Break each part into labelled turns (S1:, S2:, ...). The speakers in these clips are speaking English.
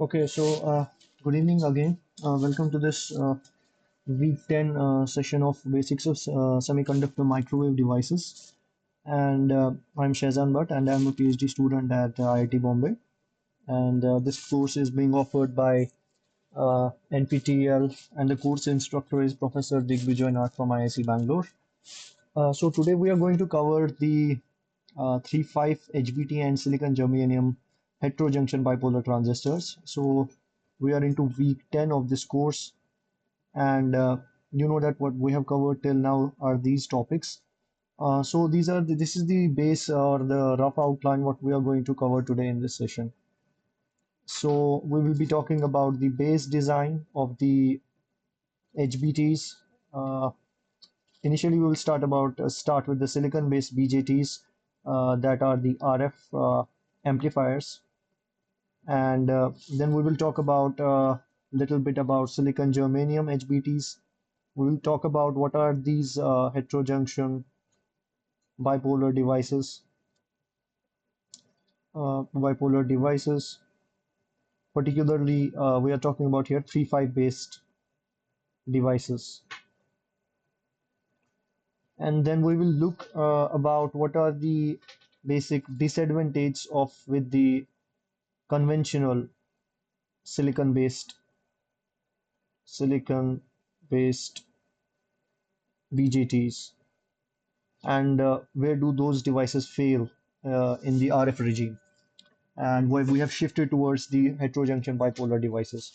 S1: Okay, so good evening again. Welcome to this week 10 session of Basics of Semiconductor Microwave Devices. And I'm Shazan Bhatt, and I'm a PhD student at IIT Bombay. And this course is being offered by NPTEL, and the course instructor is Professor Digvijoy Nath from IIC Bangalore. So today we are going to cover the 3.5 HBT and silicon germanium heterojunction bipolar transistors. So we are into week 10 of this course, and you know that what we have covered till now are these topics. So this is the base or the rough outline what we are going to cover today in this session. So we will be talking about the base design of the HBTs. Initially, we will start with the silicon-based BJTs that are the RF amplifiers, and then we will talk about a little bit about silicon germanium HBTs. We will talk about what are these heterojunction bipolar devices, bipolar devices. Particularly, we are talking about here 3.5 based devices. And then we will look about what are the basic disadvantages of with the conventional silicon based silicon based BGTs, and where do those devices fail in the RF regime, and where we have shifted towards the heterojunction bipolar devices.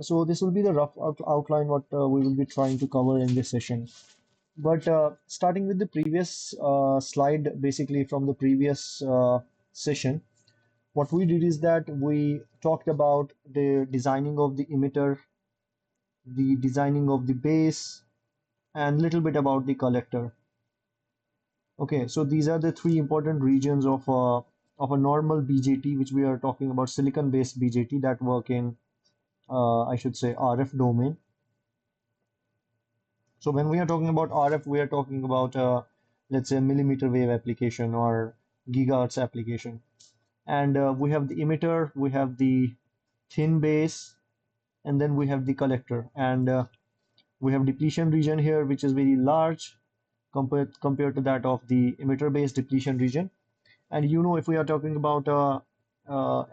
S1: So this will be the rough outline what we will be trying to cover in this session. But starting with the previous slide, basically from the previous session, what we did is that we talked about the designing of the emitter, the designing of the base, and little bit about the collector. Okay, so these are the three important regions of a normal BJT, which we are talking about silicon-based BJT that work in I should say RF domain. So when we are talking about RF, we are talking about let's say millimeter wave application or gigahertz application. And we have the emitter, we have the thin base, and then we have the collector. And we have depletion region here, which is very large compared to that of the emitter-based depletion region. And if we are talking about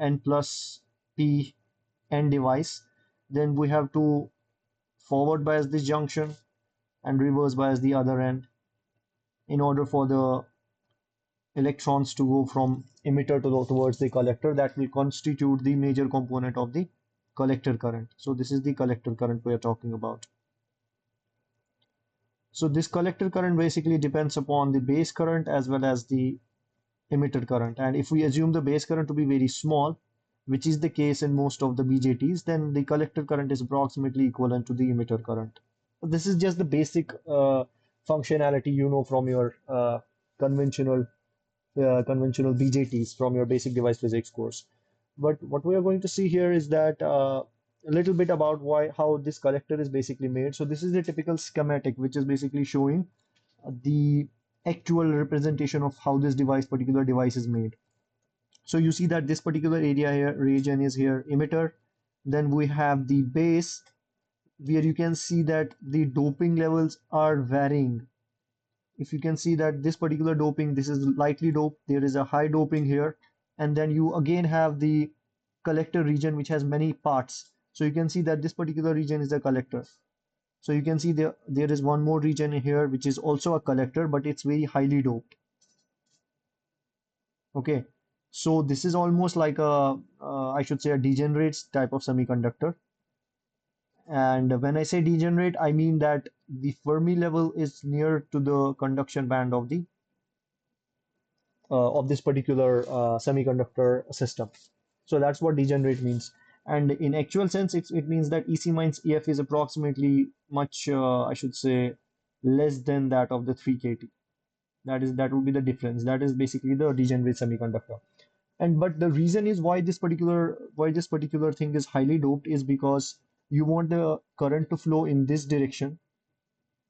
S1: N plus P N device, then we have to forward bias this junction and reverse bias the other end in order for the electrons to go from emitter towards the collector. That will constitute the major component of the collector current. So this is the collector current we are talking about. So this collector current basically depends upon the base current as well as the emitter current. And if we assume the base current to be very small, which is the case in most of the BJTs, then the collector current is approximately equivalent to the emitter current. This is just the basic functionality from your conventional BJTs from your basic device physics course. But what we are going to see here is that a little bit about how this collector is basically made. So this is the typical schematic, which is basically showing the actual representation of how this particular device is made. So you see that this particular area here, region is here emitter. Then we have the base, where you can see that the doping levels are varying. If you can see that this particular doping, this is lightly doped, there is a high doping here, and then you again have the collector region which has many parts. So you can see that this particular region is a collector. So you can see there is one more region here which is also a collector, but it's very highly doped. Okay, so this is almost like a I should say a degenerate type of semiconductor. And when I say degenerate, I mean that the Fermi level is near to the conduction band of this particular semiconductor system. So that's what degenerate means. And in actual sense, it means that EC minus EF is approximately much, I should say, less than that of the 3 kT. That would be the difference. That is basically the degenerate semiconductor. And but the reason is why this particular thing is highly doped is because you want the current to flow in this direction.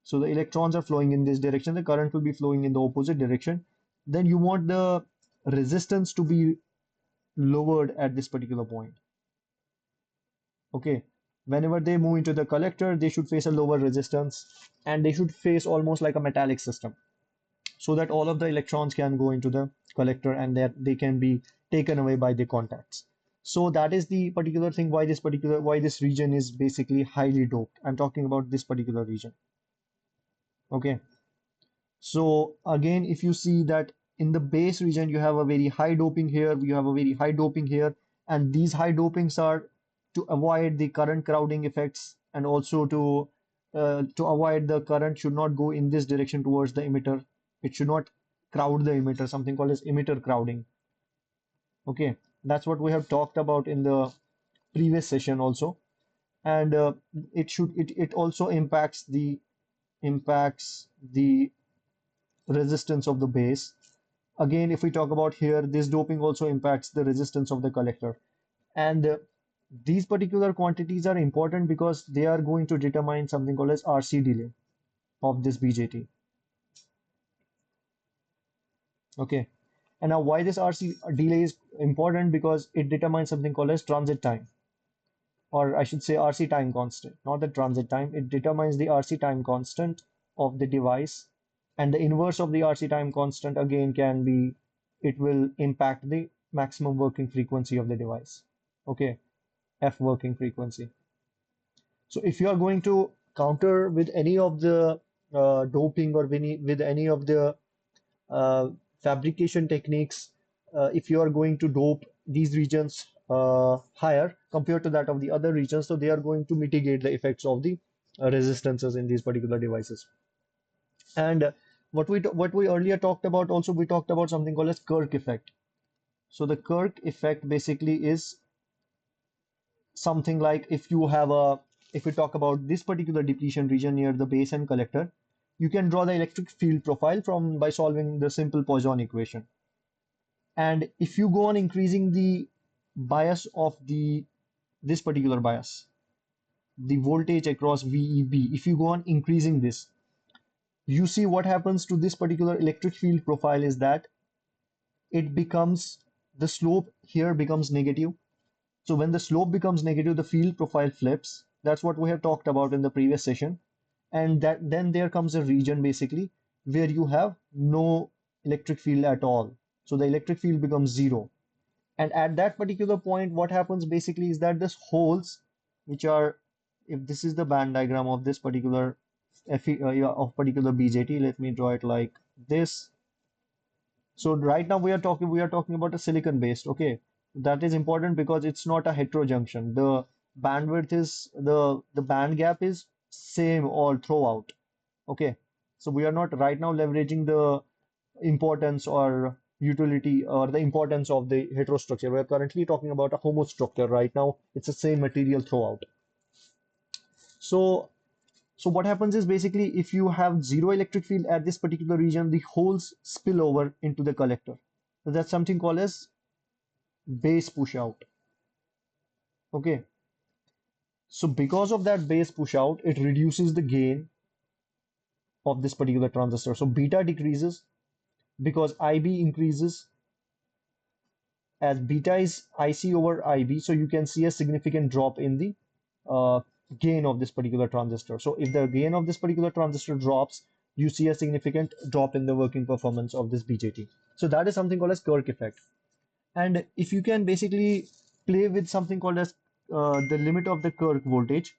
S1: So the electrons are flowing in this direction, the current will be flowing in the opposite direction. Then you want the resistance to be lowered at this particular point. Okay. Whenever they move into the collector, they should face a lower resistance and they should face almost like a metallic system so that all of the electrons can go into the collector and that they can be taken away by the contacts. So that is the particular thing why this region is basically highly doped. I'm talking about this particular region. Okay. So again, if you see that in the base region, you have a very high doping here, you have a very high doping here, and these high dopings are to avoid the current crowding effects and also to avoid the current should not go in this direction towards the emitter. It should not crowd the emitter, something called as emitter crowding. Okay, that's what we have talked about in the previous session also, and it also impacts the resistance of the base. Again, if we talk about here, this doping also impacts the resistance of the collector. And these particular quantities are important because they are going to determine something called as RC delay of this BJT. Okay. And now why this RC delay is important because it determines something called as transit time, or I should say RC time constant, not the transit time. It determines the RC time constant of the device. And the inverse of the RC time constant again can be, it will impact the maximum working frequency of the device. Okay, F working frequency. So if you are going to counter with any of the doping or with any of the uh, fabrication techniques, if you are going to dope these regions higher compared to that of the other regions, so they are going to mitigate the effects of the resistances in these particular devices. And what we earlier talked about also, we talked about something called as Kirk effect. So the Kirk effect basically is something like if we talk about this particular depletion region near the base and collector, you can draw the electric field profile from by solving the simple Poisson equation. And if you go on increasing the bias of the this particular bias, the voltage across VEB, if you go on increasing this, you see what happens to this particular electric field profile is that it becomes the slope here becomes negative. So when the slope becomes negative, the field profile flips. That's what we have talked about in the previous session. And that then there comes a region basically where you have no electric field at all. So the electric field becomes zero. And at that particular point, what happens basically is that this holes, which are, if this is the band diagram of this particular yeah, of particular BJT, let me draw it like this. So right now we are talking about a silicon based. Okay, that is important because it's not a heterojunction. The bandwidth is the band gap is same all throughout. Okay, so we are not right now leveraging the importance or utility or the importance of the heterostructure. We are currently talking about a homostructure right now. It's the same material throughout. So so what happens is basically if you have zero electric field at this particular region, the holes spill over into the collector. So that's something called as base push out. Okay. So because of that base push out, it reduces the gain of this particular transistor. So beta decreases because IB increases as beta is IC over IB. So you can see a significant drop in the uh, gain of this particular transistor. So if the gain of this particular transistor drops, you see a significant drop in the working performance of this BJT. So that is something called as Kirk effect. And if you can basically play with something called as the limit of the Kirk voltage,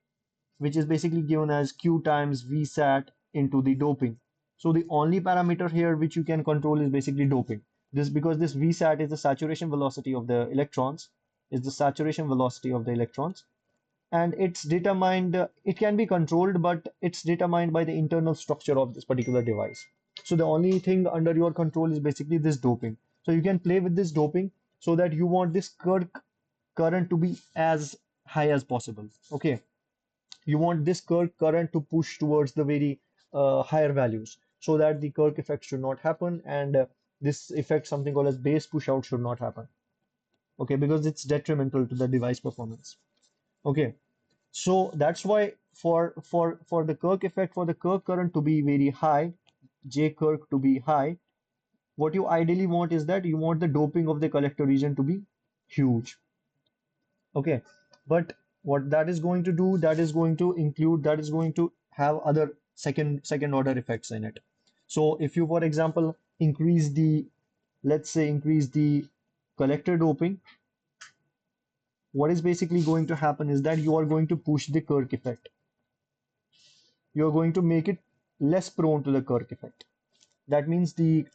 S1: which is basically given as Q times V sat into the doping. So the only parameter here which you can control is basically doping. This because this V sat is the saturation velocity of the electrons, is the saturation velocity of the electrons, and it's determined, it can be controlled, but it's determined by the internal structure of this particular device. So the only thing under your control is basically this doping. So you can play with this doping so that you want this current to be as high as possible. Okay, you want this Kirk current to push towards the very higher values so that the Kirk effect should not happen, and this effect, something called as base push out, should not happen. Okay, because it's detrimental to the device performance. Okay, so that's why for the Kirk effect, for the Kirk current to be very high, J Kirk to be high, what you ideally want is that you want the doping of the collector region to be huge. Okay, but What that is going to do, that is going to include, that is going to have other second order effects in it. So if you, for example, increase the, let's say, increase the collector doping, what is basically going to happen is that you are going to push the Kirk effect. You are going to make it less prone to the Kirk effect. That means the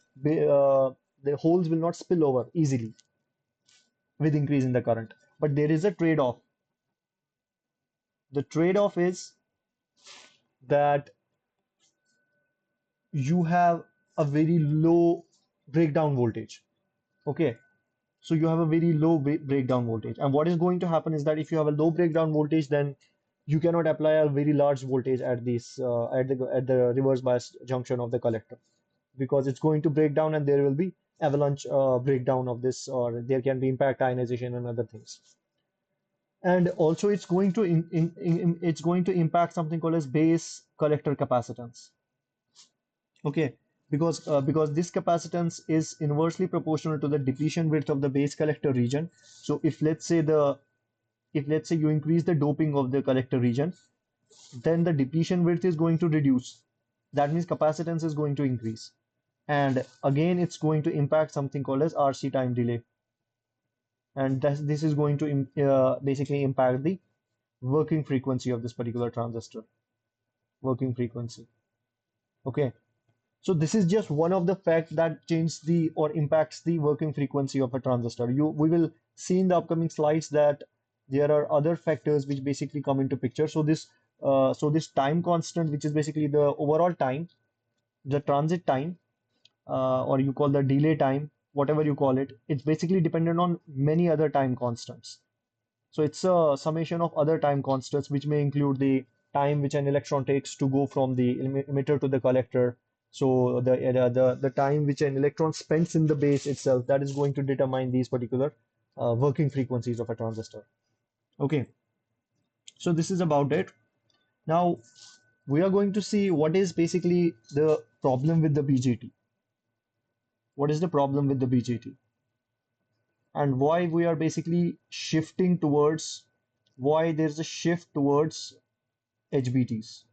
S1: holes will not spill over easily with increase in the current. But there is a trade-off. The trade-off is that you have a very low breakdown voltage. Okay, so you have a very low breakdown voltage. And what is going to happen is that if you have a low breakdown voltage, then you cannot apply a very large voltage at this at the reverse bias junction of the collector, because it's going to break down and there will be avalanche breakdown of this, or there can be impact ionization and other things. And also it's going to it's going to impact something called as base collector capacitance. Okay, because this capacitance is inversely proportional to the depletion width of the base collector region. So if let's say you increase the doping of the collector region, then the depletion width is going to reduce. That means capacitance is going to increase. And again, it's going to impact something called as RC time delay. And this is going to basically impact the working frequency of this particular transistor. Working frequency. Okay. So this is just one of the facts that changes the or impacts the working frequency of a transistor. We will see in the upcoming slides that there are other factors which basically come into picture. So this time constant, which is basically the overall time, the transit time, or you call the delay time, whatever you call it, it's basically dependent on many other time constants. So it's a summation of other time constants, which may include the time which an electron takes to go from the emitter to the collector. So the time which an electron spends in the base itself, that is going to determine these particular working frequencies of a transistor. Okay, so this is about it. Now we are going to see what is basically the problem with the BJT. What is the problem with the BJT? And why we are basically shifting towards, why there's a shift towards HBTs.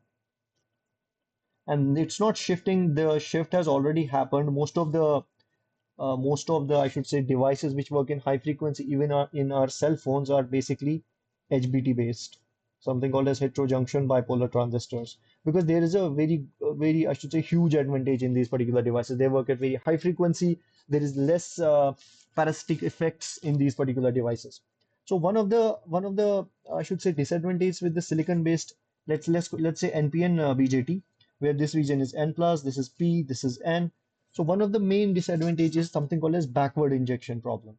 S1: And it's not shifting, the shift has already happened. Most of the, I should say, devices which work in high frequency, even in our cell phones, are basically HBT based, something called as heterojunction bipolar transistors. Because there is a very, I should say, huge advantage in these particular devices. They work at very high frequency. There is less parasitic effects in these particular devices. So one of the I should say disadvantages with the silicon based, let's say NPN BJT, where this region is N plus, this is P, this is N. So one of the main disadvantages is something called as backward injection problem.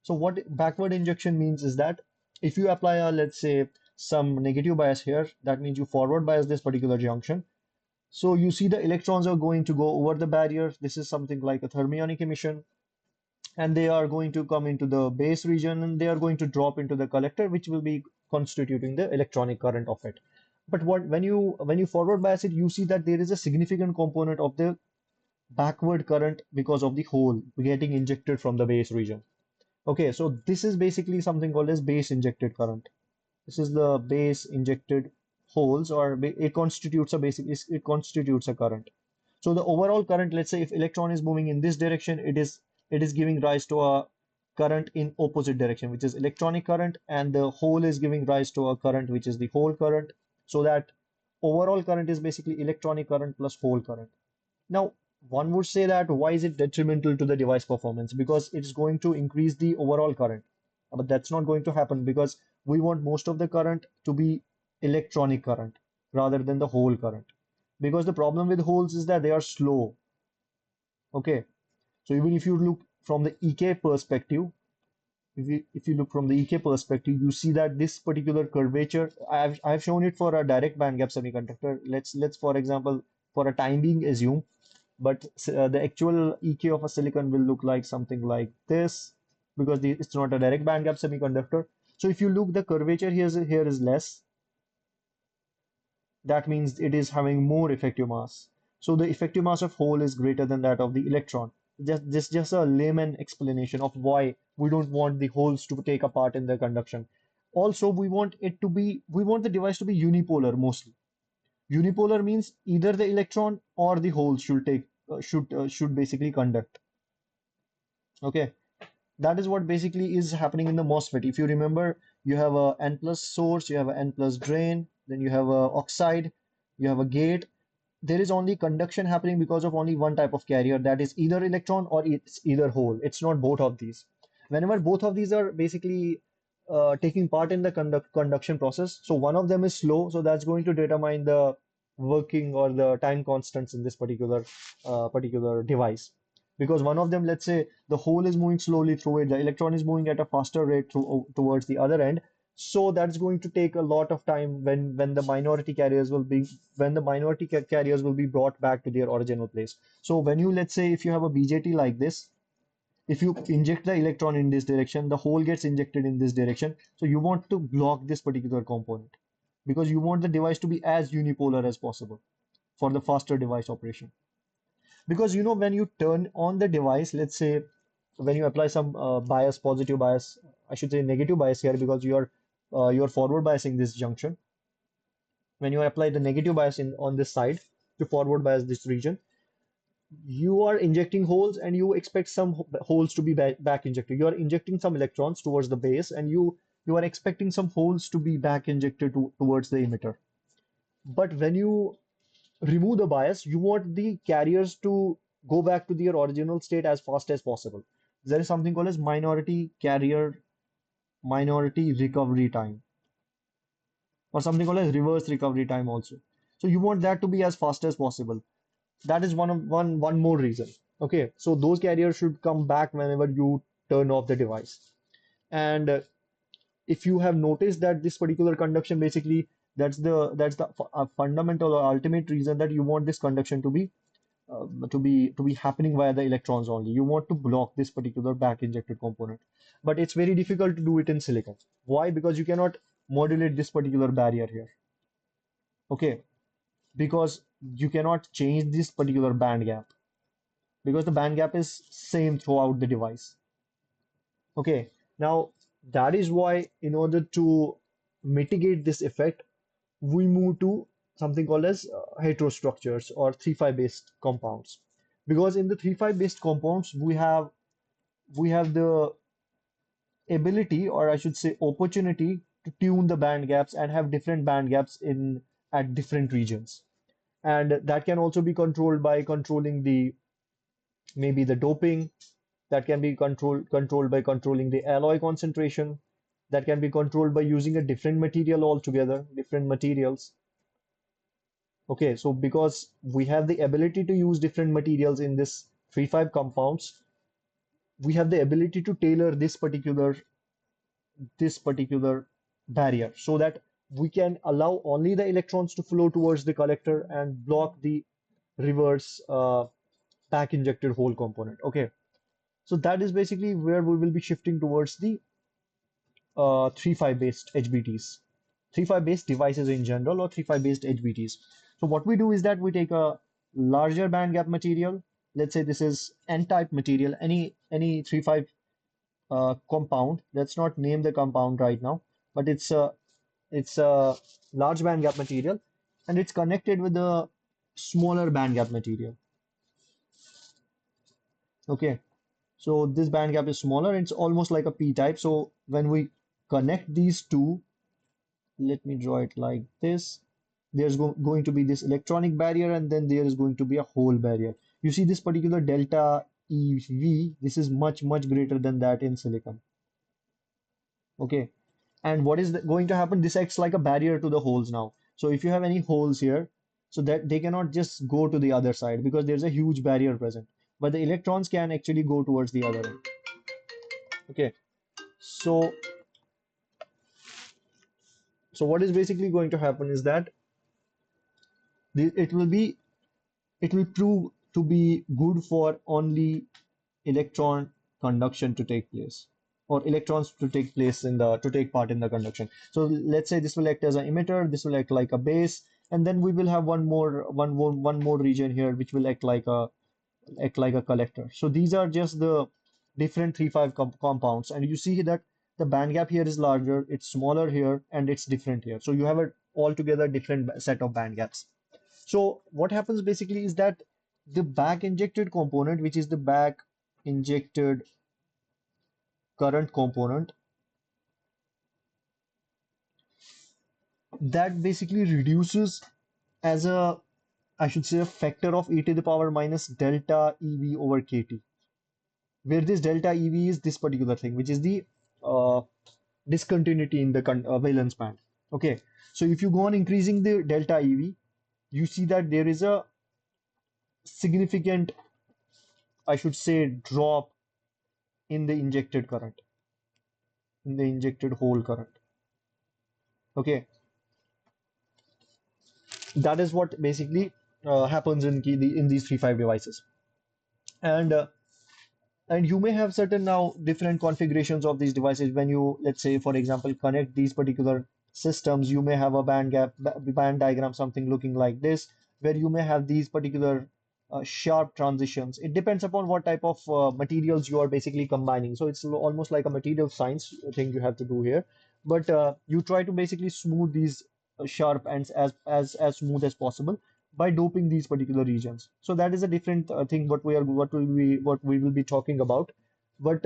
S1: So what backward injection means is that if you apply a, let's say, some negative bias here, that means you forward bias this particular junction. So you see the electrons are going to go over the barrier. This is something like a thermionic emission, and they are going to come into the base region and they are going to drop into the collector, which will be constituting the electronic current of it. But when you forward bias it, you see that there is a significant component of the backward current because of the hole getting injected from the base region. Okay, so this is basically something called as base injected current. This is the base injected holes, or it constitutes a it constitutes a current. So the overall current, let's say if electron is moving in this direction, it is giving rise to a current in opposite direction, which is electronic current, and the hole is giving rise to a current which is the hole current. So that overall current is basically electronic current plus hole current. Now, one would say that why is it detrimental to the device performance? Because it's going to increase the overall current. But that's not going to happen because we want most of the current to be electronic current rather than the hole current. Because the problem with holes is that they are slow. Okay. So even if you look from the EK perspective, if you look from the EK perspective, you see that this particular curvature, I've shown it for a direct band gap semiconductor. Let's for example, for a time being assume, but the actual EK of a silicon will look like something like this, because it's not a direct band gap semiconductor. So if you look, the curvature here is less. That means it is having more effective mass. So the effective mass of hole is greater than that of the electron. Just a layman explanation of why we don't want the holes to take a part in the conduction. Also, we want the device to be unipolar mostly. Unipolar means either the electron or the hole should basically conduct. Okay, that is what basically is happening in the MOSFET. If you remember, you have a N plus source, you have a N plus drain, then you have a oxide, you have a gate. There is only conduction happening because of only one type of carrier, that is either electron or it's either hole. It's not both of these. Whenever both of these are basically taking part in the conduction process, so one of them is slow, so that's going to determine the working or the time constants in this particular device. Because one of them, let's say the hole is moving slowly through it, the electron is moving at a faster rate towards the other end, so that's going to take a lot of time when the minority carriers will be when the minority carriers will be brought back to their original place. So when you, let's say, if you have a BJT like this, if you inject the electron in this direction, the hole gets injected in this direction. So you want to block this particular component because you want the device to be as unipolar as possible for the faster device operation. Because when you turn on the device, let's say when you apply some bias, positive bias, I should say negative bias here because you're forward biasing this junction. When you apply the negative bias in on this side to forward bias this region, you are injecting holes and you expect some holes to be back injected. You are injecting some electrons towards the base and you are expecting some holes to be back injected towards the emitter. But when you remove the bias, you want the carriers to go back to their original state as fast as possible. There is something called as minority recovery time, or something called as reverse recovery time also. So you want that to be as fast as possible. That is one more reason. Okay, so those carriers should come back whenever you turn off the device. And if you have noticed that this particular conduction, basically that's the fundamental or ultimate reason that you want this conduction to be happening via the electrons only. You want to block this particular back injected component, but it's very difficult to do it in silicon. Why? Because you cannot modulate this particular barrier here. Okay, because you cannot change this particular band gap because the band gap is same throughout the device. Okay, now that is why in order to mitigate this effect, we move to something called as heterostructures or 3,5 based compounds. Because in the 3,5 based compounds, we have the ability, or I should say opportunity, to tune the band gaps and have different band gaps in at different regions. And that can also be controlled by controlling the maybe the doping, that can be controlled by controlling the alloy concentration, that can be controlled by using a different material altogether, different materials. Okay, so because we have the ability to use different materials in this 3,5 compounds, we have the ability to tailor this particular barrier so that we can allow only the electrons to flow towards the collector and block the reverse back injected hole component. Okay, so that is basically where we will be shifting towards the 3,5 based HBTs, 3,5 based devices in general, or 3,5 based HBTs. So what we do is that we take a larger band gap material. Let's say this is N-type material, any 3,5 compound. Let's not name the compound right now, but it's a large band gap material, and it's connected with a smaller band gap material. Okay, so this band gap is smaller. It's almost like a p-type. So when we connect these two, let me draw it like this. There's going to be this electronic barrier, and then there is going to be a hole barrier. You see this particular delta EV, this is much, much greater than that in silicon. Okay. And what is going to happen? This acts like a barrier to the holes now. So if you have any holes here, so that they cannot just go to the other side because there's a huge barrier present. But the electrons can actually go towards the other end. Okay. So so what is basically going to happen is that it will be it will prove to be good for only electron conduction to take place, or electrons to take part in the conduction. So let's say this will act as an emitter, this will act like a base, and then we will have one more region here which will act like a collector. So these are just the different 3,5 compounds, and you see that the band gap here is larger, it's smaller here, and it's different here. So you have a altogether different set of band gaps. So what happens basically is that the back injected component, which is the back injected current component, that basically reduces as a, I should say, a factor of e to the power minus delta EV over KT, where this delta EV is this particular thing, which is the uh, discontinuity in the valence band. Okay, so if you go on increasing the delta EV, you see that there is a significant, I should say, drop in the injected current, in the injected hole current. Okay, that is what basically happens in these 3.5 devices. And you may have certain now different configurations of these devices when you, let's say, for example, connect these particular systems. You may have a band diagram, something looking like this, where you may have these particular sharp transitions. It depends upon what type of materials you are basically combining. So it's almost like a material science thing you have to do here. But you try to basically smooth these sharp ends as smooth as possible by doping these particular regions. So that is a different thing what we will be talking about. But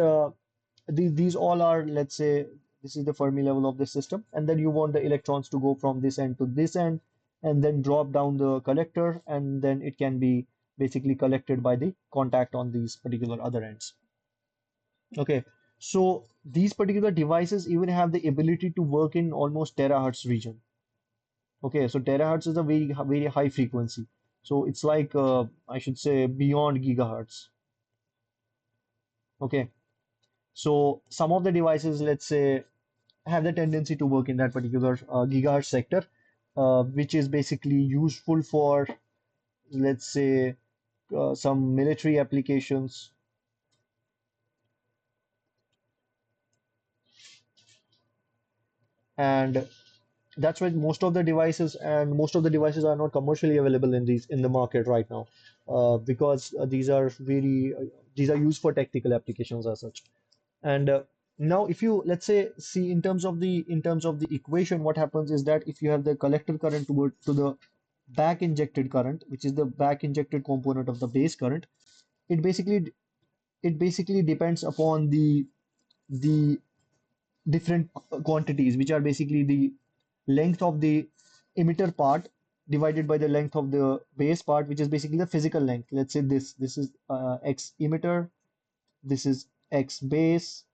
S1: these all are, let's say, this is the Fermi level of the system, and then you want the electrons to go from this end to this end, and then drop down the collector, and then it can be basically collected by the contact on these particular other ends. Okay, so these particular devices even have the ability to work in almost terahertz region. Okay, so terahertz is a very high frequency. So it's like I should say beyond gigahertz. Okay, so some of the devices, let's say, have the tendency to work in that particular gigahertz sector, which is basically useful for, let's say, some military applications. And that's why most of the devices are not commercially available in the market right now, because these are used for technical applications as such. And now if you, let's say, see in terms of the equation, what happens is that if you have the collector current to the back injected current, which is the back injected component of the base current, it basically it basically depends upon the different quantities, which are basically the length of the emitter part divided by the length of the base part, which is basically the physical length. Let's say this is x emitter, this is x base.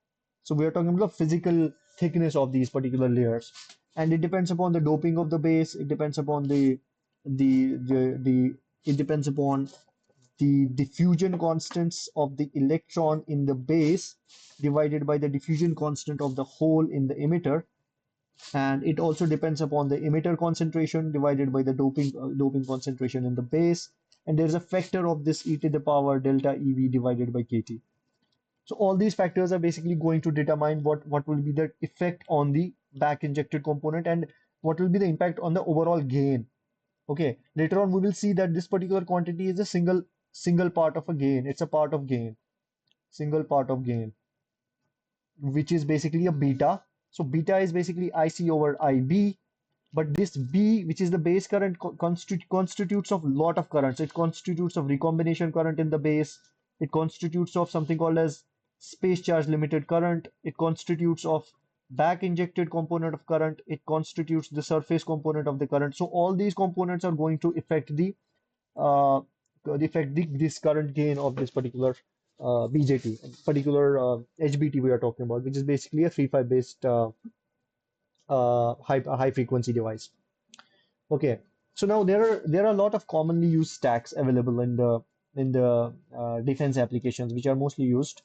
S1: So we are talking about the physical thickness of these particular layers, and it depends upon the doping of the base. It depends upon the it depends upon the diffusion constants of the electron in the base divided by the diffusion constant of the hole in the emitter, and it also depends upon the emitter concentration divided by the doping concentration in the base, and there's a factor of this e to the power delta EV divided by KT. So all these factors are basically going to determine what will be the effect on the back injected component and what will be the impact on the overall gain. Okay, later on we will see that this particular quantity is a single part of a gain. It's a part of gain, single part of gain, which is basically a beta. So beta is basically IC over IB, but this B, which is the base current, constitutes of lot of currents. It constitutes of recombination current in the base. It constitutes of something called as space charge limited current. It constitutes of back injected component of current. It constitutes the surface component of the current. So all these components are going to affect uh, this current gain of this particular BJT, particular HBT we are talking about, which is basically a 3.5 based high frequency device. Okay, so now there are a lot of commonly used stacks available in the defense applications, which are mostly used,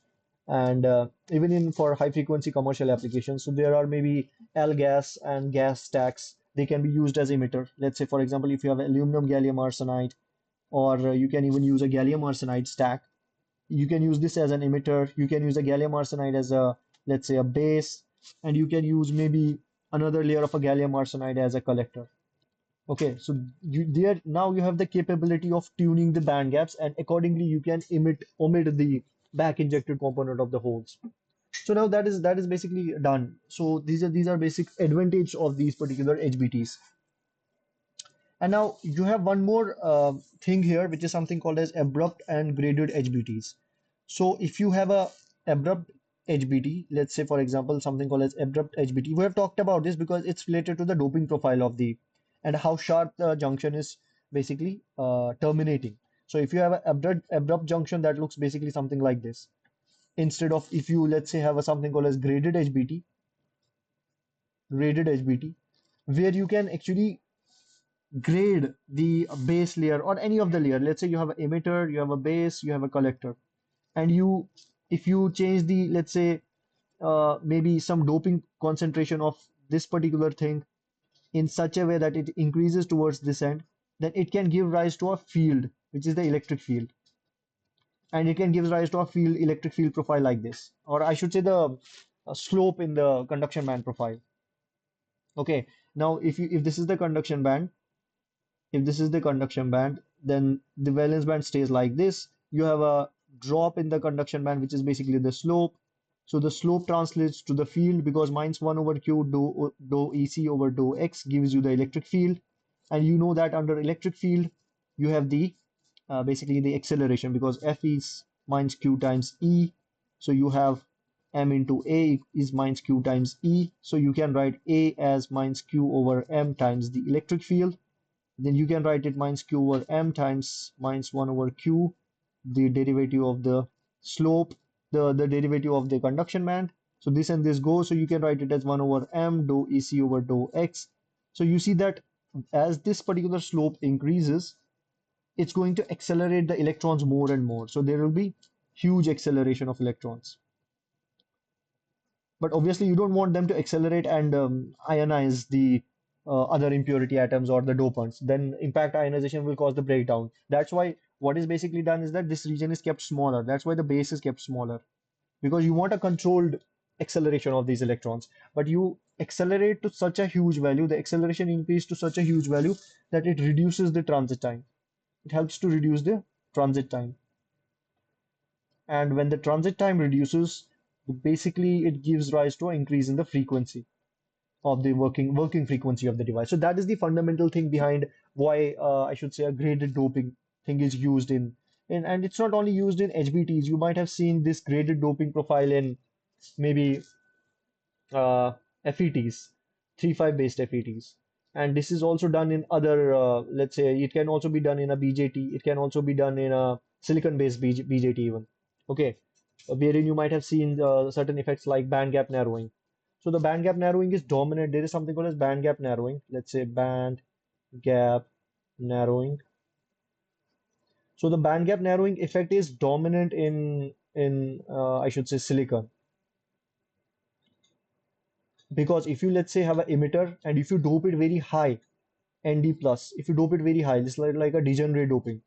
S1: and even in for high frequency commercial applications. So there are maybe L gas and gas stacks. They can be used as emitter. Let's say, for example, if you have aluminum gallium arsenide, or you can even use a gallium arsenide stack. You can use this as an emitter. You can use a gallium arsenide as a, let's say, a base, and you can use maybe another layer of a gallium arsenide as a collector. Okay, so now you have the capability of tuning the band gaps, and accordingly you can omit the back injected component of the holes. So now that is basically done. So these are basic advantage of these particular HBTs. And now you have one more thing here, which is something called as abrupt and graded HBTs. So if you have a abrupt HBT, let's say for example something called as abrupt HBT, we have talked about this because it's related to the doping profile of the and how sharp the junction is basically terminating. So if you have an abrupt junction that looks basically something like this, instead of if you let's say have a something called as graded HBT, where you can actually grade the base layer or any of the layer. Let's say you have an emitter, you have a base, you have a collector, and if you change the, let's say, maybe some doping concentration of this particular thing in such a way that it increases towards this end, then it can give rise to a field, which is the electric field, and it can give rise to a electric field profile like this, or I should say the slope in the conduction band profile. Okay, now if this is the conduction band. If this is the conduction band, then the valence band stays like this. You have a drop in the conduction band, which is basically the slope. So the slope translates to the field because minus 1 over q dou EC over dou x gives you the electric field. And you know that under electric field, you have the basically the acceleration because F is minus q times E. So you have m into A is minus q times E. So you can write A as minus q over m times the electric field. Then you can write it minus q over m times minus 1 over q, the derivative of the slope, the derivative of the conduction band. So this and this goes, so you can write it as 1 over m dou EC over dou x. So you see that as this particular slope increases, it's going to accelerate the electrons more and more. So there will be huge acceleration of electrons. But obviously, you don't want them to accelerate and ionize the other impurity atoms or the dopants. Then impact ionization will cause the breakdown. That's why what is basically done is that this region is kept smaller. That's why the base is kept smaller because you want a controlled acceleration of these electrons. But you accelerate to such a huge value, the acceleration increase to such a huge value that it reduces the transit time. It helps to reduce the transit time. And when the transit time reduces, basically it gives rise to an increase in the frequency of the working frequency of the device. So that is the fundamental thing behind why I should say a graded doping thing is used in and it's not only used in HBTs. You might have seen this graded doping profile in maybe FETs, 3,5 based FETs. And this is also done in other, let's say, it can also be done in a BJT. It can also be done in a silicon-based BJT even. Okay, wherein you might have seen certain effects like band gap narrowing. So the band gap narrowing is dominant. There is something called as band gap narrowing. Let's say band gap narrowing. So the band gap narrowing effect is dominant in I should say silicon. Because if you let's say have an emitter and if you dope it very high, ND plus, if you dope it very high, this is like a degenerate doping,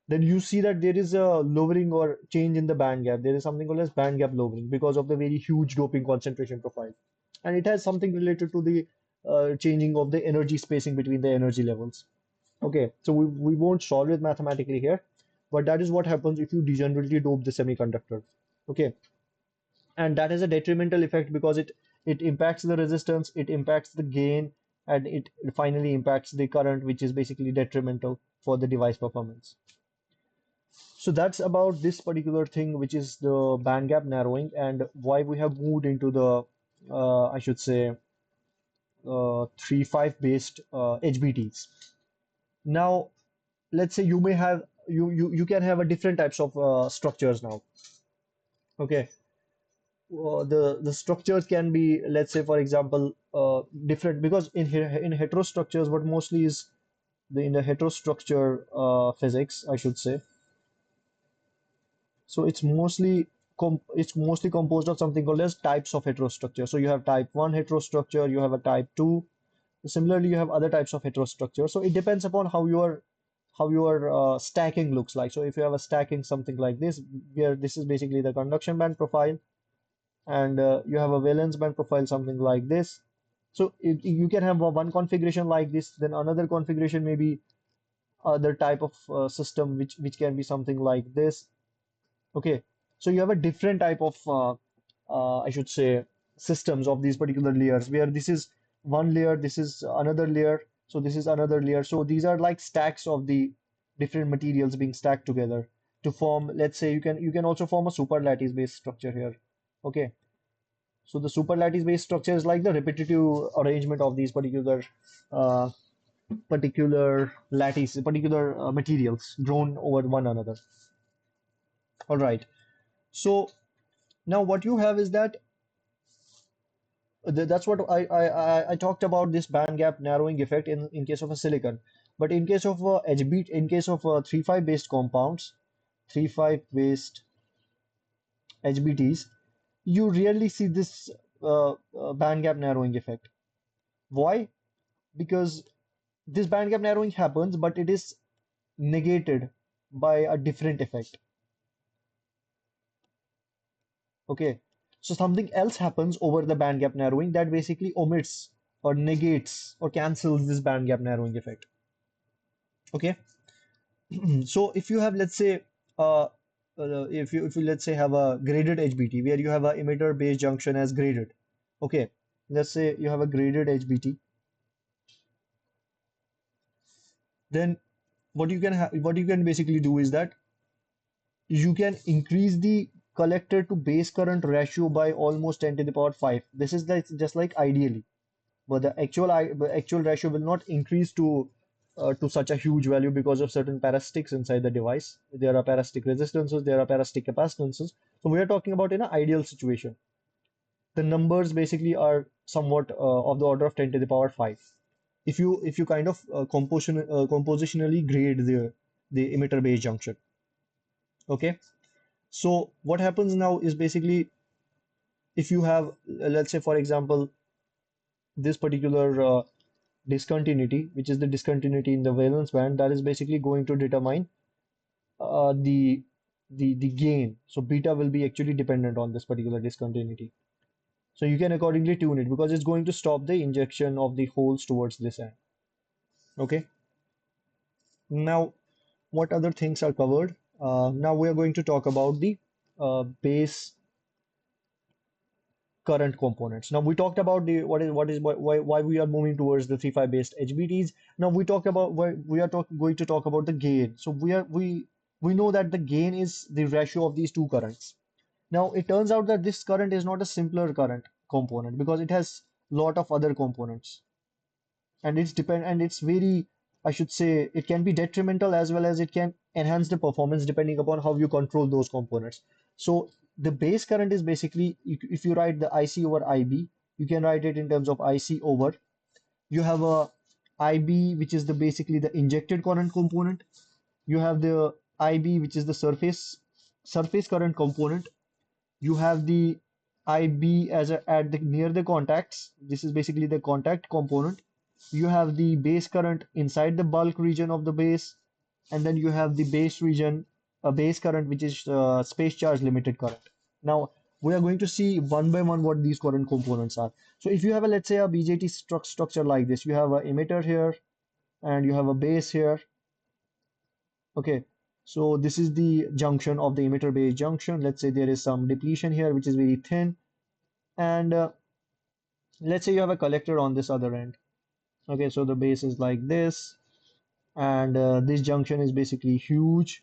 S1: then you see that there is a lowering or change in the band gap. There is something called as band gap lowering because of the very huge doping concentration profile. And it has something related to the changing of the energy spacing between the energy levels. Okay, so we won't solve it mathematically here, but that is what happens if you degenerately dope the semiconductor. Okay, and that has a detrimental effect because it impacts the resistance, it impacts the gain, and it finally impacts the current, which is basically detrimental for the device performance. So that's about this particular thing, which is the band gap narrowing and why we have moved into the I should say 3.5 based HBTs. Now let's say you may have you can have a different types of structures now. Okay, the structures can be, let's say for example, different because in heterostructures what mostly is in the heterostructure physics I should say, so it's mostly composed of something called as types of heterostructure. So you have type 1 heterostructure, you have a type 2. Similarly, you have other types of heterostructure. So it depends upon how your stacking looks like. So if you have a stacking something like this, where this is basically the conduction band profile, and you have a valence band profile something like this. So you can have one configuration like this, then another configuration may be other type of system which can be something like this. Okay, so you have a different type of I should say, systems of these particular layers, where this is one layer, this is another layer, so this is another layer. So these are like stacks of the different materials being stacked together to form, let's say, you can also form a super lattice based structure here. Okay. So the super lattice based structure is like the repetitive arrangement of these uh, particular materials grown over one another. All right. So now what you have is that that's what I talked about, this band gap narrowing effect in case of a silicon. But in case of HB, in case of 3,5 based compounds, 3,5 based HBTs, you rarely see this band gap narrowing effect. Why? Because this band gap narrowing happens, but it is negated by a different effect. Okay. So something else happens over the band gap narrowing that basically omits or negates or cancels this band gap narrowing effect. Okay. So if you have, let's say, uh, if you let's say have a graded HBT where you have a emitter base junction as graded. Okay. Let's say you have a graded HBT, then what you can basically do is that you can increase the collector to base current ratio by almost 10 to the power 5. This is like just like ideally, but the actual ratio will not increase to such a huge value because of certain parasitics inside the device. There are parasitic resistances, there are parasitic capacitances. So we are talking about in an ideal situation. The numbers basically are somewhat of the order of 10 to the power 5. If you kind of compositionally grade the emitter base junction. Okay. So what happens now is basically if you have, let's say for example, this particular discontinuity, which is the discontinuity in the valence band, that is basically going to determine the gain. So beta will be actually dependent on this particular discontinuity. So you can accordingly tune it because it's going to stop the injection of the holes towards this end. Okay. Now, what other things are covered? Now we are going to talk about the base current components. Now we talked about the why we are moving towards the 3,5 based HBTs. Now we talked about why we are going to talk about the gain. So we know that the gain is the ratio of these two currents. Now it turns out that this current is not a simpler current component because it has lot of other components, and it's very, I should say, it can be detrimental as well as it can enhance the performance depending upon how you control those components. So the base current is basically, if you write the IC over IB, you can write it in terms of IC over, you have a IB, which is the basically the injected current component. You have the IB, which is the surface current component. You have the IB as at the near the contacts. This is basically the contact component. You have the base current inside the bulk region of the base, and then you have the base region, a base current which is space charge limited current. Now we are going to see one by one what these current components are. So if you have a, let's say, a BJT structure like this, you have an emitter here and you have a base here. Okay, so this is the junction of the emitter base junction. Let's say there is some depletion here which is very thin, and let's say you have a collector on this other end. Okay, so the base is like this, and this junction is basically huge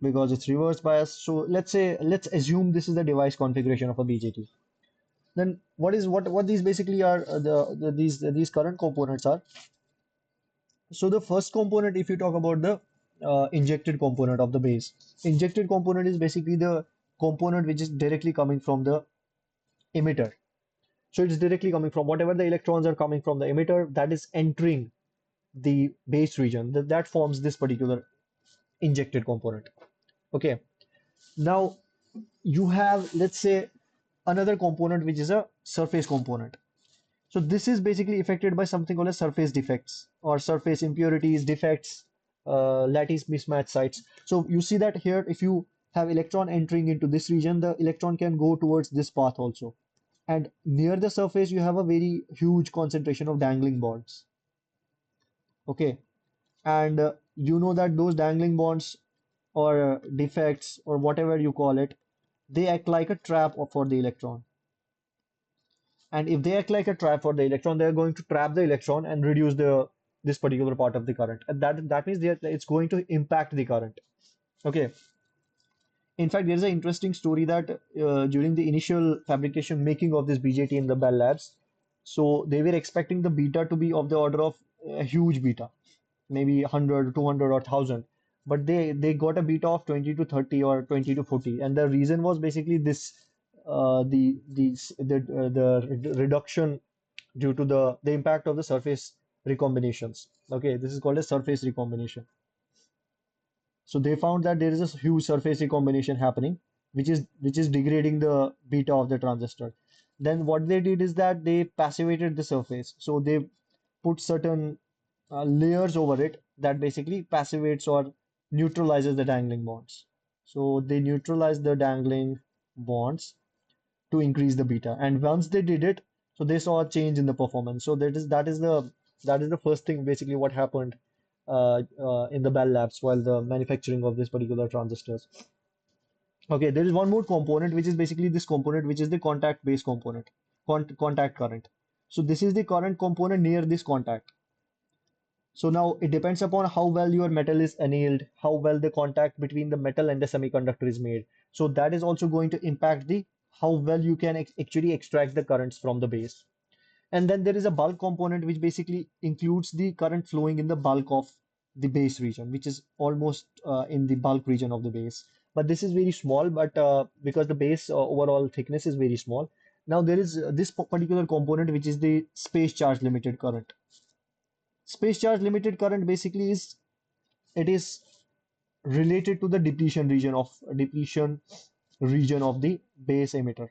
S1: because it's reverse bias. So let's assume this is the device configuration of a BJT. Then what these basically are, these current components are. So the first component, if you talk about the injected component of the base, injected component is basically the component which is directly coming from the emitter. So it's directly coming from whatever the electrons are coming from the emitter that is entering the base region that forms this particular injected component. Okay. Now you have, let's say, another component which is a surface component. So this is basically affected by something called as surface defects or surface impurities, defects, lattice mismatch sites. So you see that here, if you have electron entering into this region, the electron can go towards this path also. And near the surface, you have a very huge concentration of dangling bonds. Okay. And you know that those dangling bonds or defects or whatever you call it, they act like a trap for the electron. And if they act like a trap for the electron, they're going to trap the electron and reduce the this particular part of the current. And that means it's going to impact the current. Okay. In fact, there's an interesting story that during the initial fabrication making of this BJT in the Bell Labs, so they were expecting the beta to be of the order of a huge beta, maybe 100, 200, or 1000. But they got a beta of 20 to 30 or 20 to 40, and the reason was basically this the reduction due to the impact of the surface recombinations. Okay, this is called a surface recombination. So they found that there is a huge surface recombination happening, which is degrading the beta of the transistor. Then what they did is that they passivated the surface. So they put certain layers over it that basically passivates or neutralizes the dangling bonds. So they neutralize the dangling bonds to increase the beta. And once they did it, so they saw a change in the performance. So that is the first thing basically what happened in the Bell Labs while the manufacturing of this particular transistors. Okay, there is one more component which is basically this component which is the contact base component, contact current. So this is the current component near this contact. So now it depends upon how well your metal is annealed, how well the contact between the metal and the semiconductor is made. So that is also going to impact the how well you can actually extract the currents from the base. And then there is a bulk component which basically includes the current flowing in the bulk of the base region, which is almost in the bulk region of the base. But this is very small, but because the base overall thickness is very small. Now there is this particular component which is the space charge limited current. Space charge limited current basically is related to the depletion region of the base emitter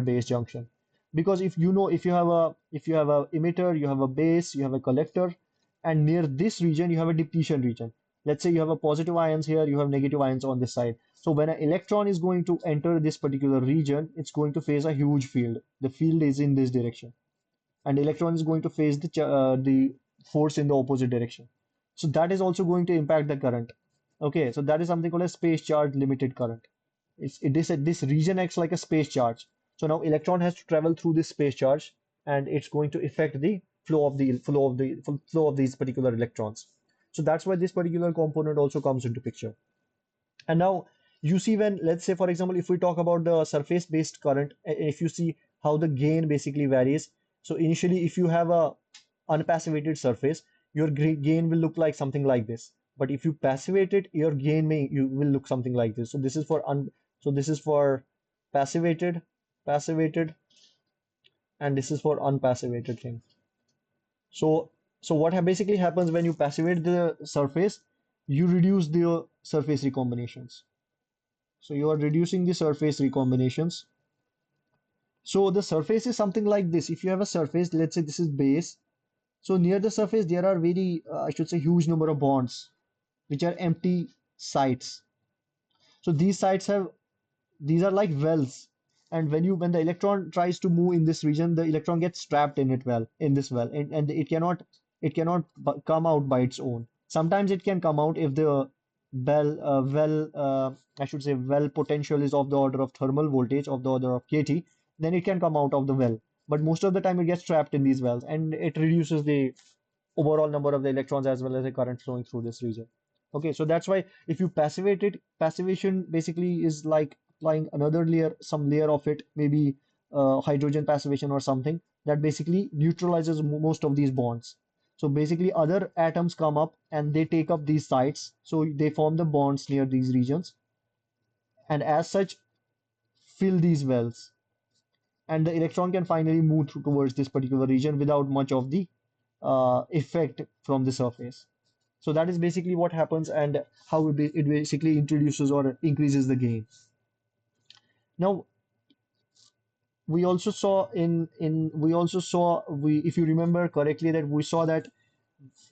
S1: base junction. Because if you have a emitter, you have a base, you have a collector, and near this region you have a depletion region. Let's say you have a positive ions here, you have negative ions on this side. So when an electron is going to enter this particular region, it's going to face a huge field. The field is in this direction, and electron is going to face the force in the opposite direction. So that is also going to impact the current. Okay, so that is something called a space charge limited current. This region acts like a space charge. So now electron has to travel through this space charge, and it's going to affect the flow of these particular electrons. So that's why this particular component also comes into picture. And now you see when, let's say, for example, if we talk about the surface-based current, if you see how the gain basically varies. So initially, if you have a unpassivated surface, your gain will look like something like this. But if you passivate it, your gain you will look something like this. So this is for passivated, and this is for unpassivated thing. So what basically happens when you passivate the surface, you reduce the surface recombinations. So you are reducing the surface recombinations. So the surface is something like this. If you have a surface, let's say this is base. So near the surface, there are I should say, huge number of bonds, which are empty sites. So these are like wells. And when the electron tries to move in this region, the electron gets trapped in this well, and it cannot come out by its own. Sometimes it can come out if the I should say well potential is of the order of thermal voltage of the order of kT, then it can come out of the well. But most of the time it gets trapped in these wells, and it reduces the overall number of the electrons as well as the current flowing through this region. Okay, so that's why if you passivate it, passivation basically is like applying another layer, some layer of it, maybe hydrogen passivation or something that basically neutralizes most of these bonds. So basically other atoms come up and they take up these sites. So they form the bonds near these regions, and as such fill these wells. And the electron can finally move towards this particular region without much of the effect from the surface. So that is basically what happens and how it basically introduces or increases the gain. Now we also saw in we also saw we if you remember correctly that we saw that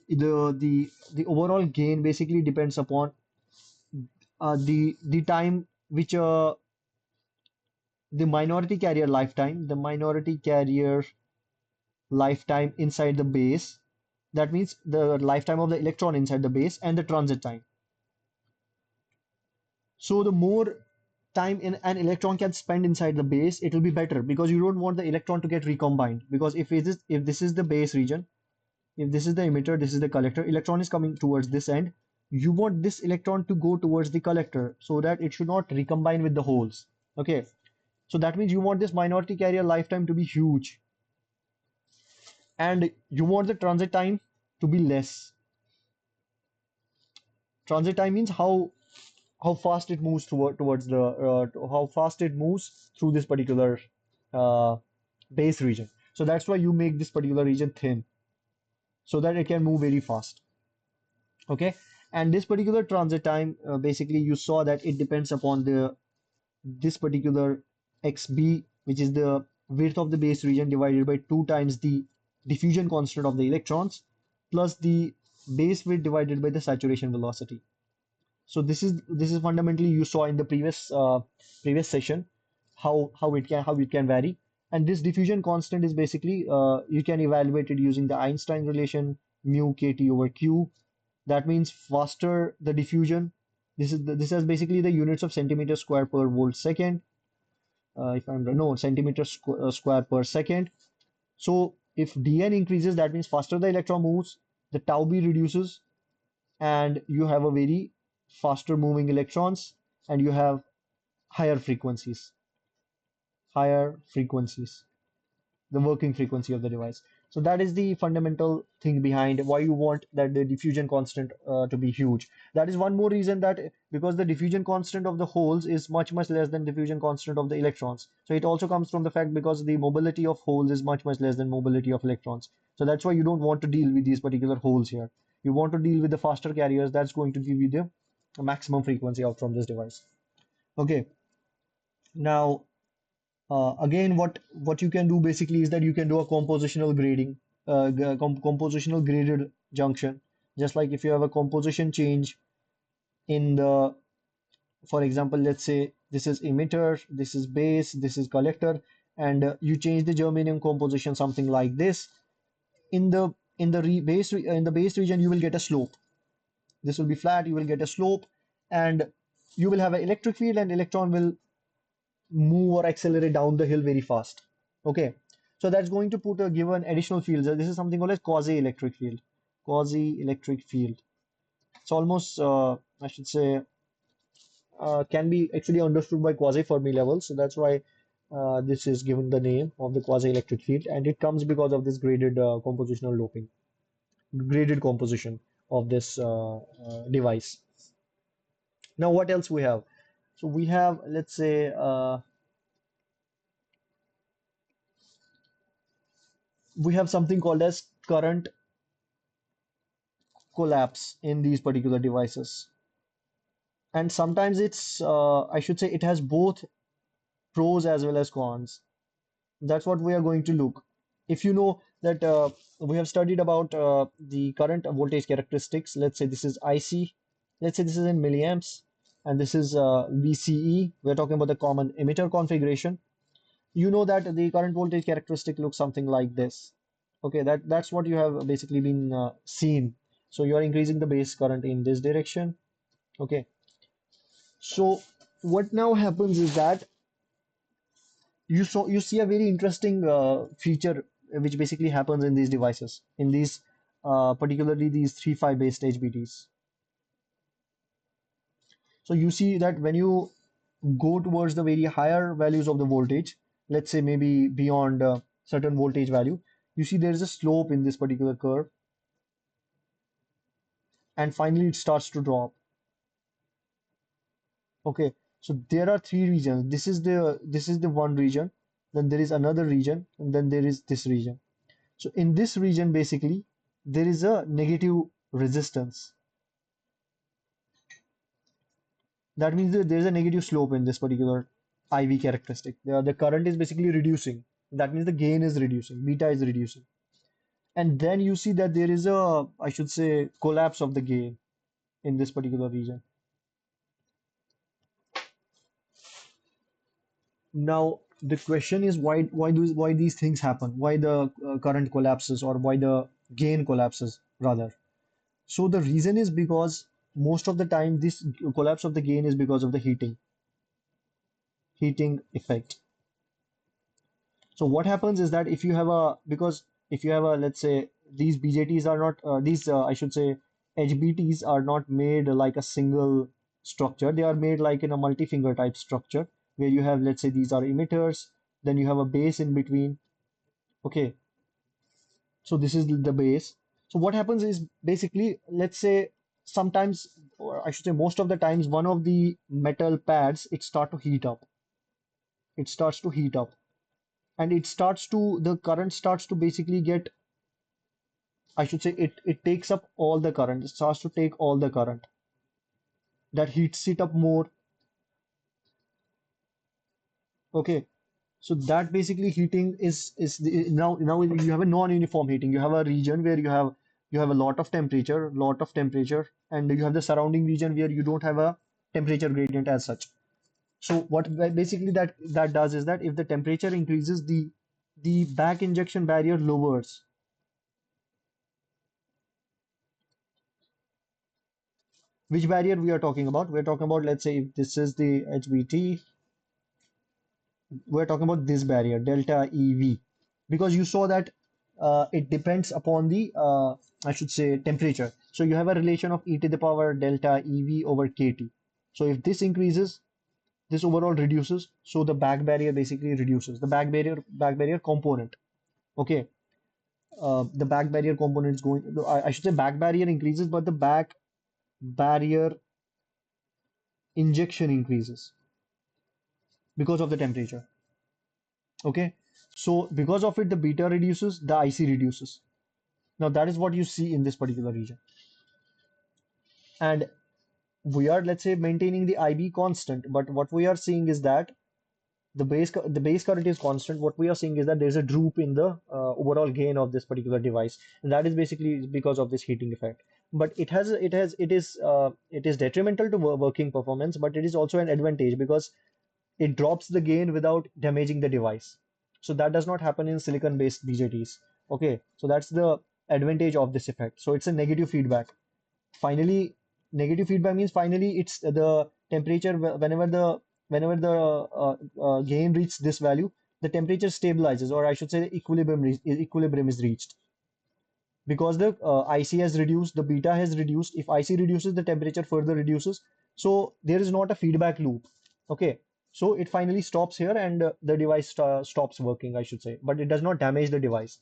S1: the overall gain basically depends upon the time which the minority carrier lifetime inside the base. That means the lifetime of the electron inside the base and the transit time. So the more time in an electron can spend inside the base, it will be better because you don't want the electron to get recombined. Because if this is the base region, if this is the emitter, this is the collector, electron is coming towards this end. You want this electron to go towards the collector so that it should not recombine with the holes. Okay, so that means you want this minority carrier lifetime to be huge, and you want the transit time to be less. Transit time means how fast it moves towards the how fast it moves through this particular uh, base region. So that's why you make this particular region thin so that it can move very fast. Okay, and this particular transit time, basically you saw that it depends upon the this particular xb, which is the width of the base region divided by 2 times the diffusion constant of the electrons plus the base width divided by the saturation velocity. So this is fundamentally you saw in the previous session how it can vary, and this diffusion constant is basically you can evaluate it using the Einstein relation mu kt over q. That means faster the diffusion. This has basically the units of centimeter square per volt second. If I'm no centimeter square per second. So if dn increases, that means faster the electron moves, the tau b reduces, and you have a very faster moving electrons, and you have higher frequencies, higher frequencies, the working frequency of the device. So that is the fundamental thing behind why you want that the diffusion constant to be huge. That is one more reason, that because the diffusion constant of the holes is much less than diffusion constant of the electrons. So it also comes from the fact because the mobility of holes is much less than mobility of electrons. So that's why you don't want to deal with these particular holes here. You want to deal with the faster carriers. That's going to give you the maximum frequency out from this device. Okay, now again, what you can do basically is that you can do a compositional grading, compositional graded junction. Just like if you have a composition change in the, for example, let's say this is emitter, this is base, this is collector, and you change the germanium composition something like this. In the base region, you will get a slope. This will be flat. You will get a slope, and you will have an electric field, and electron will move or accelerate down the hill very fast. Okay, so that's going to put a given additional field. So this is something called as quasi-electric field. Quasi-electric field. It's almost, I should say, can be actually understood by quasi-Fermi levels. So that's why this is given the name of the quasi-electric field, and it comes because of this graded compositional doping, graded composition of this device. Now, what else we have? So we have, let's say, we have something called as current collapse in these particular devices. And sometimes it's, I should say, it has both pros as well as cons. That's what we are going to look. If you know that we have studied about the current voltage characteristics, let's say this is IC, let's say this is in milliamps, and this is VCE. We're talking about the common emitter configuration. You know that the current voltage characteristic looks something like this. Okay, that's what you have basically been seen. So you are increasing the base current in this direction. Okay, so what now happens is that you see a very interesting feature which basically happens in these devices, in these particularly these 3-5 based HBTs. So you see that when you go towards the very higher values of the voltage, let's say maybe beyond a certain voltage value, you see there is a slope in this particular curve, and finally it starts to drop. Okay, so there are three regions. This is the one region, then there is another region, and then there is this region. So in this region, basically, there is a negative resistance. That means that there is a negative slope in this particular IV characteristic. The current is basically reducing. That means the gain is reducing, beta is reducing. And then you see that there is a, I should say, collapse of the gain in this particular region. Now, the question is why these things happen? Why the current collapses, or why the gain collapses rather? So the reason is because most of the time this collapse of the gain is because of the heating. heating effect. So what happens is that if you have a, because if you have a, let's say these BJTs are not, I should say HBTs are not made like a single structure. They are made like in a multi-finger type structure where you have, let's say these are emitters, then you have a base in between. Okay, so this is the base. So what happens is basically, let's say sometimes, or I should say most of the times, one of the metal pads, it start to heat up. It starts to heat up and the current starts to basically get, I should say it takes up all the current. It starts to take all the current. That heats it up more. Okay. So that basically heating now you have a non-uniform heating. You have a region where you have a lot of temperature, and you have the surrounding region where you don't have a temperature gradient as such. So what basically that does is that if the temperature increases, the back injection barrier lowers. Which barrier we are talking about? We're talking about, let's say if this is the HBT, we're talking about this barrier, delta EV, because you saw that it depends upon the, I should say, temperature. So you have a relation of e to the power delta EV over KT. So if this increases, this overall reduces. So the back barrier basically reduces. The back barrier component. Okay. The back barrier component is going, I should say back barrier increases, but the back barrier injection increases because of the temperature. Okay. So because of it, the beta reduces, the IC reduces. Now that is what you see in this particular region. And we are, let's say, maintaining the IB constant, but what we are seeing is that the base current is constant. What we are seeing is that there's a droop in the overall gain of this particular device, and that is basically because of this heating effect. But it is detrimental to working performance, but it is also an advantage because it drops the gain without damaging the device. So that does not happen in silicon-based BJTs. Okay, so that's the advantage of this effect. So it's a negative feedback. Finally, negative feedback means finally it's the temperature whenever the gain reaches this value, the temperature stabilizes, or I should say the equilibrium is reached because the IC has reduced, the beta has reduced. If IC reduces, the temperature further reduces. So there is not a feedback loop. Okay. So it finally stops here and the device stops working, I should say, but it does not damage the device.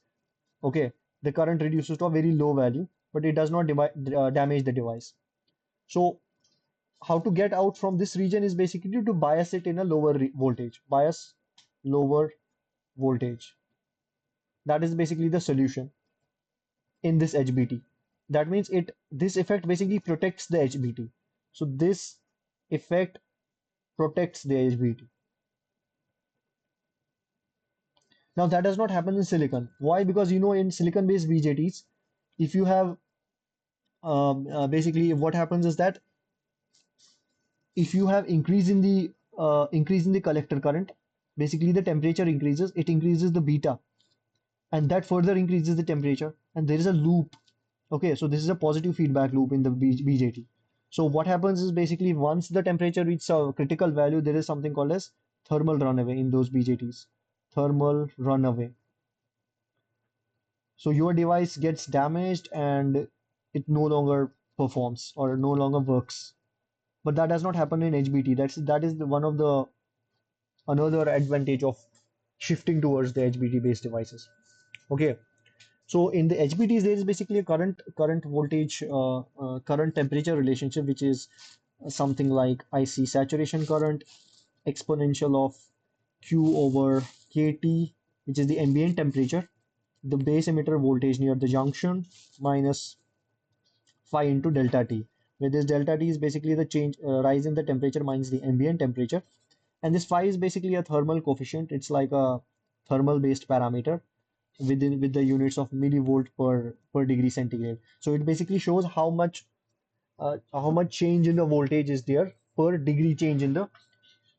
S1: Okay. The current reduces to a very low value, but it does not damage the device. So how to get out from this region is basically to bias it in a lower voltage. Bias lower voltage. That is basically the solution in this HBT. That means this effect basically protects the HBT. So this effect protects the HBT. Now that does not happen in silicon. Why? Because in silicon-based BJTs, if you have basically what happens is that if you have increase in the collector current, basically the temperature increases, it increases the beta, and that further increases the temperature, and there is a loop. Okay, so this is a positive feedback loop in the BJT. So what happens is basically once the temperature reaches a critical value, there is something called as thermal runaway in those BJTs. Thermal runaway. So your device gets damaged and it no longer performs or no longer works. But that does not happen in HBT. That is one of the another advantage of shifting towards the HBT based devices. Okay. So in the HBTs, there is basically a current voltage, current temperature relationship, which is something like IC saturation current exponential of Q over KT, which is the ambient temperature, the base emitter voltage near the junction minus phi into delta T, where this delta T is basically the rise in the temperature minus the ambient temperature. And this phi is basically a thermal coefficient. It's like a thermal based parameter with the units of millivolt per degree centigrade. So it basically shows how much change in the voltage is there per degree change in the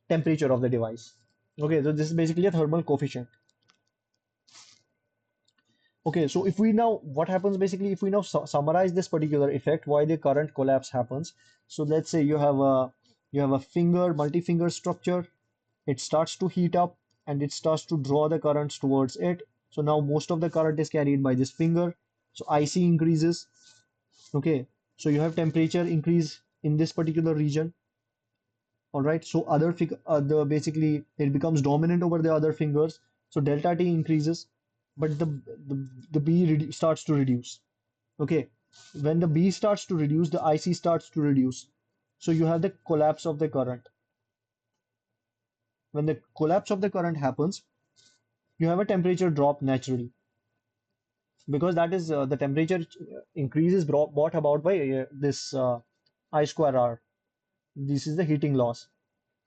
S1: temperature of the device. Okay, so this is basically a thermal coefficient. Okay, so if we now, what happens basically, if we now summarize this particular effect, why the current collapse happens. So let's say you have a multi-finger structure. it starts to heat up and it starts to draw the currents towards it. So now most of the current is carried by this finger. So IC increases. Okay, so you have temperature increase in this particular region. All right, so the basically it becomes dominant over the other fingers. So delta T increases, but the B starts to reduce. Okay, when the B starts to reduce, the IC starts to reduce. So you have the collapse of the current. When the collapse of the current happens, you have a temperature drop naturally because that is the temperature increase is brought about by this I square R. This is the heating loss.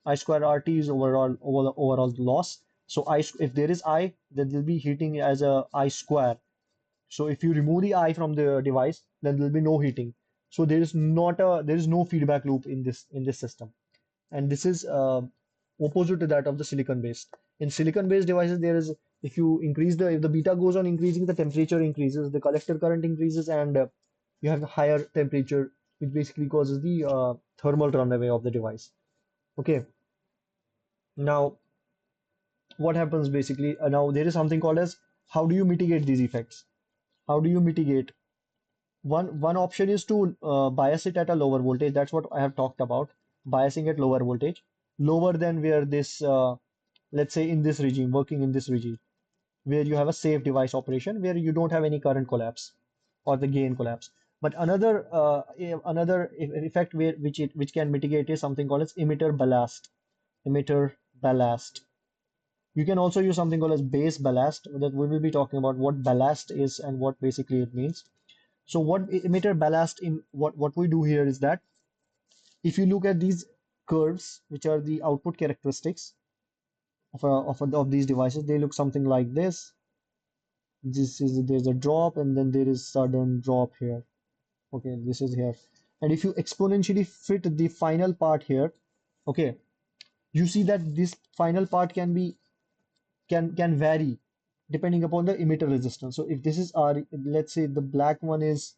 S1: I square RT is overall loss. So if there is I, then there will be heating as a I square. So if you remove the I from the device, then there will be no heating. So there is no feedback loop in this system. And this is opposite to that of the silicon based. In silicon based devices, there is if you increase the if the beta goes on increasing, the temperature increases, the collector current increases, and you have a higher temperature, which basically causes the thermal runaway of the device. Okay, now what happens basically? Now there is something called as how do you mitigate these effects? How do you mitigate? One option is to bias it at a lower voltage. That's what I have talked about. Biasing at lower voltage, lower than where this, let's say in this regime, working in this regime, where you have a safe device operation, where you don't have any current collapse or the gain collapse. But another effect which can mitigate is something called as emitter ballast. Emitter ballast. You can also use something called as base ballast. That we will be talking about what ballast is and what basically it means. So what emitter ballast in what we do here is that if you look at these curves, which are the output characteristics of these devices, they look something like this. There's a drop and then there is sudden drop here. Okay, this is here. And if you exponentially fit the final part here, okay, you see that this final part can vary depending upon the emitter resistance. So if this is R, let's say the black one is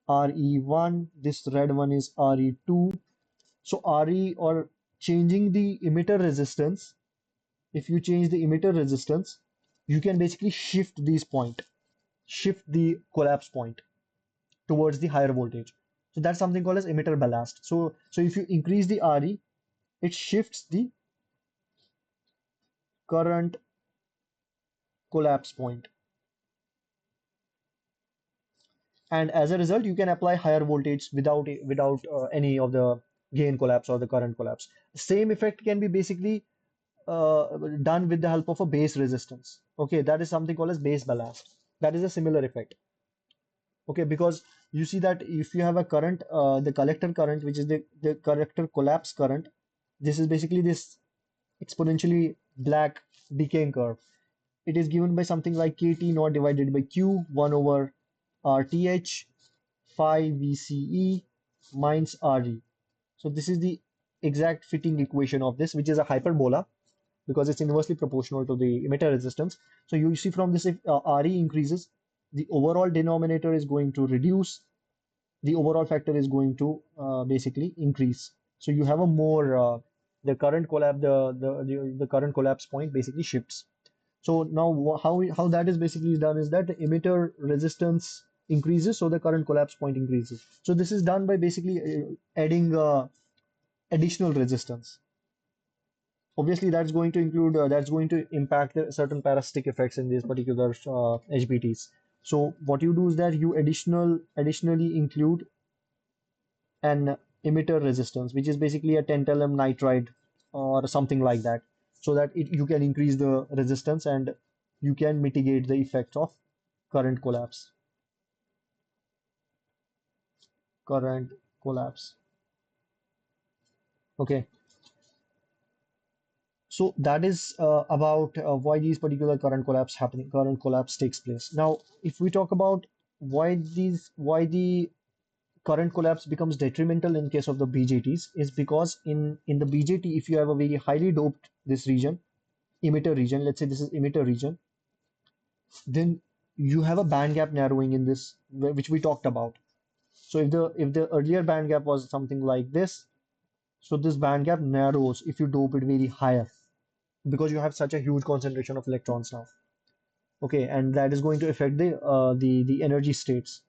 S1: RE1, this red one is RE2. So RE or changing the emitter resistance, if you change the emitter resistance, you can basically shift the collapse point towards the higher voltage. So that's something called as emitter ballast. So if you increase the RE, it shifts the current collapse point. And as a result, you can apply higher voltage without any of the gain collapse or the current collapse. Same effect can be basically done with the help of a base resistance. Okay, that is something called as base ballast. That is a similar effect. Okay, because you see that if you have a current, the collector current, which is the collector collapse current, this is basically this exponentially black decaying curve. It is given by something like KT naught divided by Q 1 over RTH phi VCE minus RE. So this is the exact fitting equation of this, which is a hyperbola because it's inversely proportional to the emitter resistance. So you see from this, if RE increases, the overall denominator is going to reduce, the overall factor is going to basically increase. So you have a more the current collapse the current collapse point basically shifts. So now how that is basically done is that the emitter resistance increases, so the current collapse point increases. So this is done by basically adding additional resistance. Obviously, that's going to impact certain parasitic effects in these particular HBTs. So what you do is that you additionally include an emitter resistance, which is basically a tantalum nitride or something like that, so that you can increase the resistance and you can mitigate the effect of current collapse. Current collapse. Okay. So that is about why these particular current collapse takes place. Now, if we talk about why the current collapse becomes detrimental in case of the BJTs, is because in the BJT, if you have a very highly doped this region, emitter region, let's say this is emitter region, then you have a band gap narrowing in this, which we talked about. So if the earlier band gap was something like this, so this band gap narrows if you dope it very higher. because you have such a huge concentration of electrons now. Okay, and that is going to affect the energy states.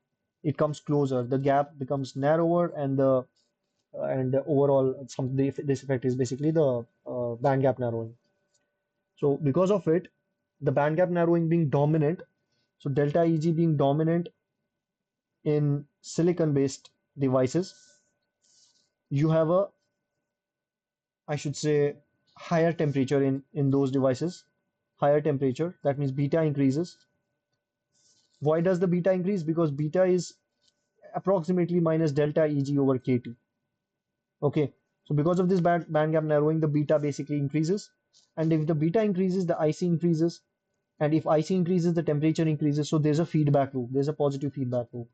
S1: It comes closer, the gap becomes narrower, and the overall this effect is basically the band gap narrowing. So because of it, the band gap narrowing being dominant, so delta Eg being dominant in silicon based devices, you have a, I should say, higher temperature in those devices. Higher temperature, that means beta increases. Why does the beta increase? Because beta is approximately minus delta Eg over kT. Okay, so because of this band gap narrowing, the beta basically increases. And if the beta increases, the IC increases. And if IC increases, the temperature increases. So there's a feedback loop. There's a positive feedback loop.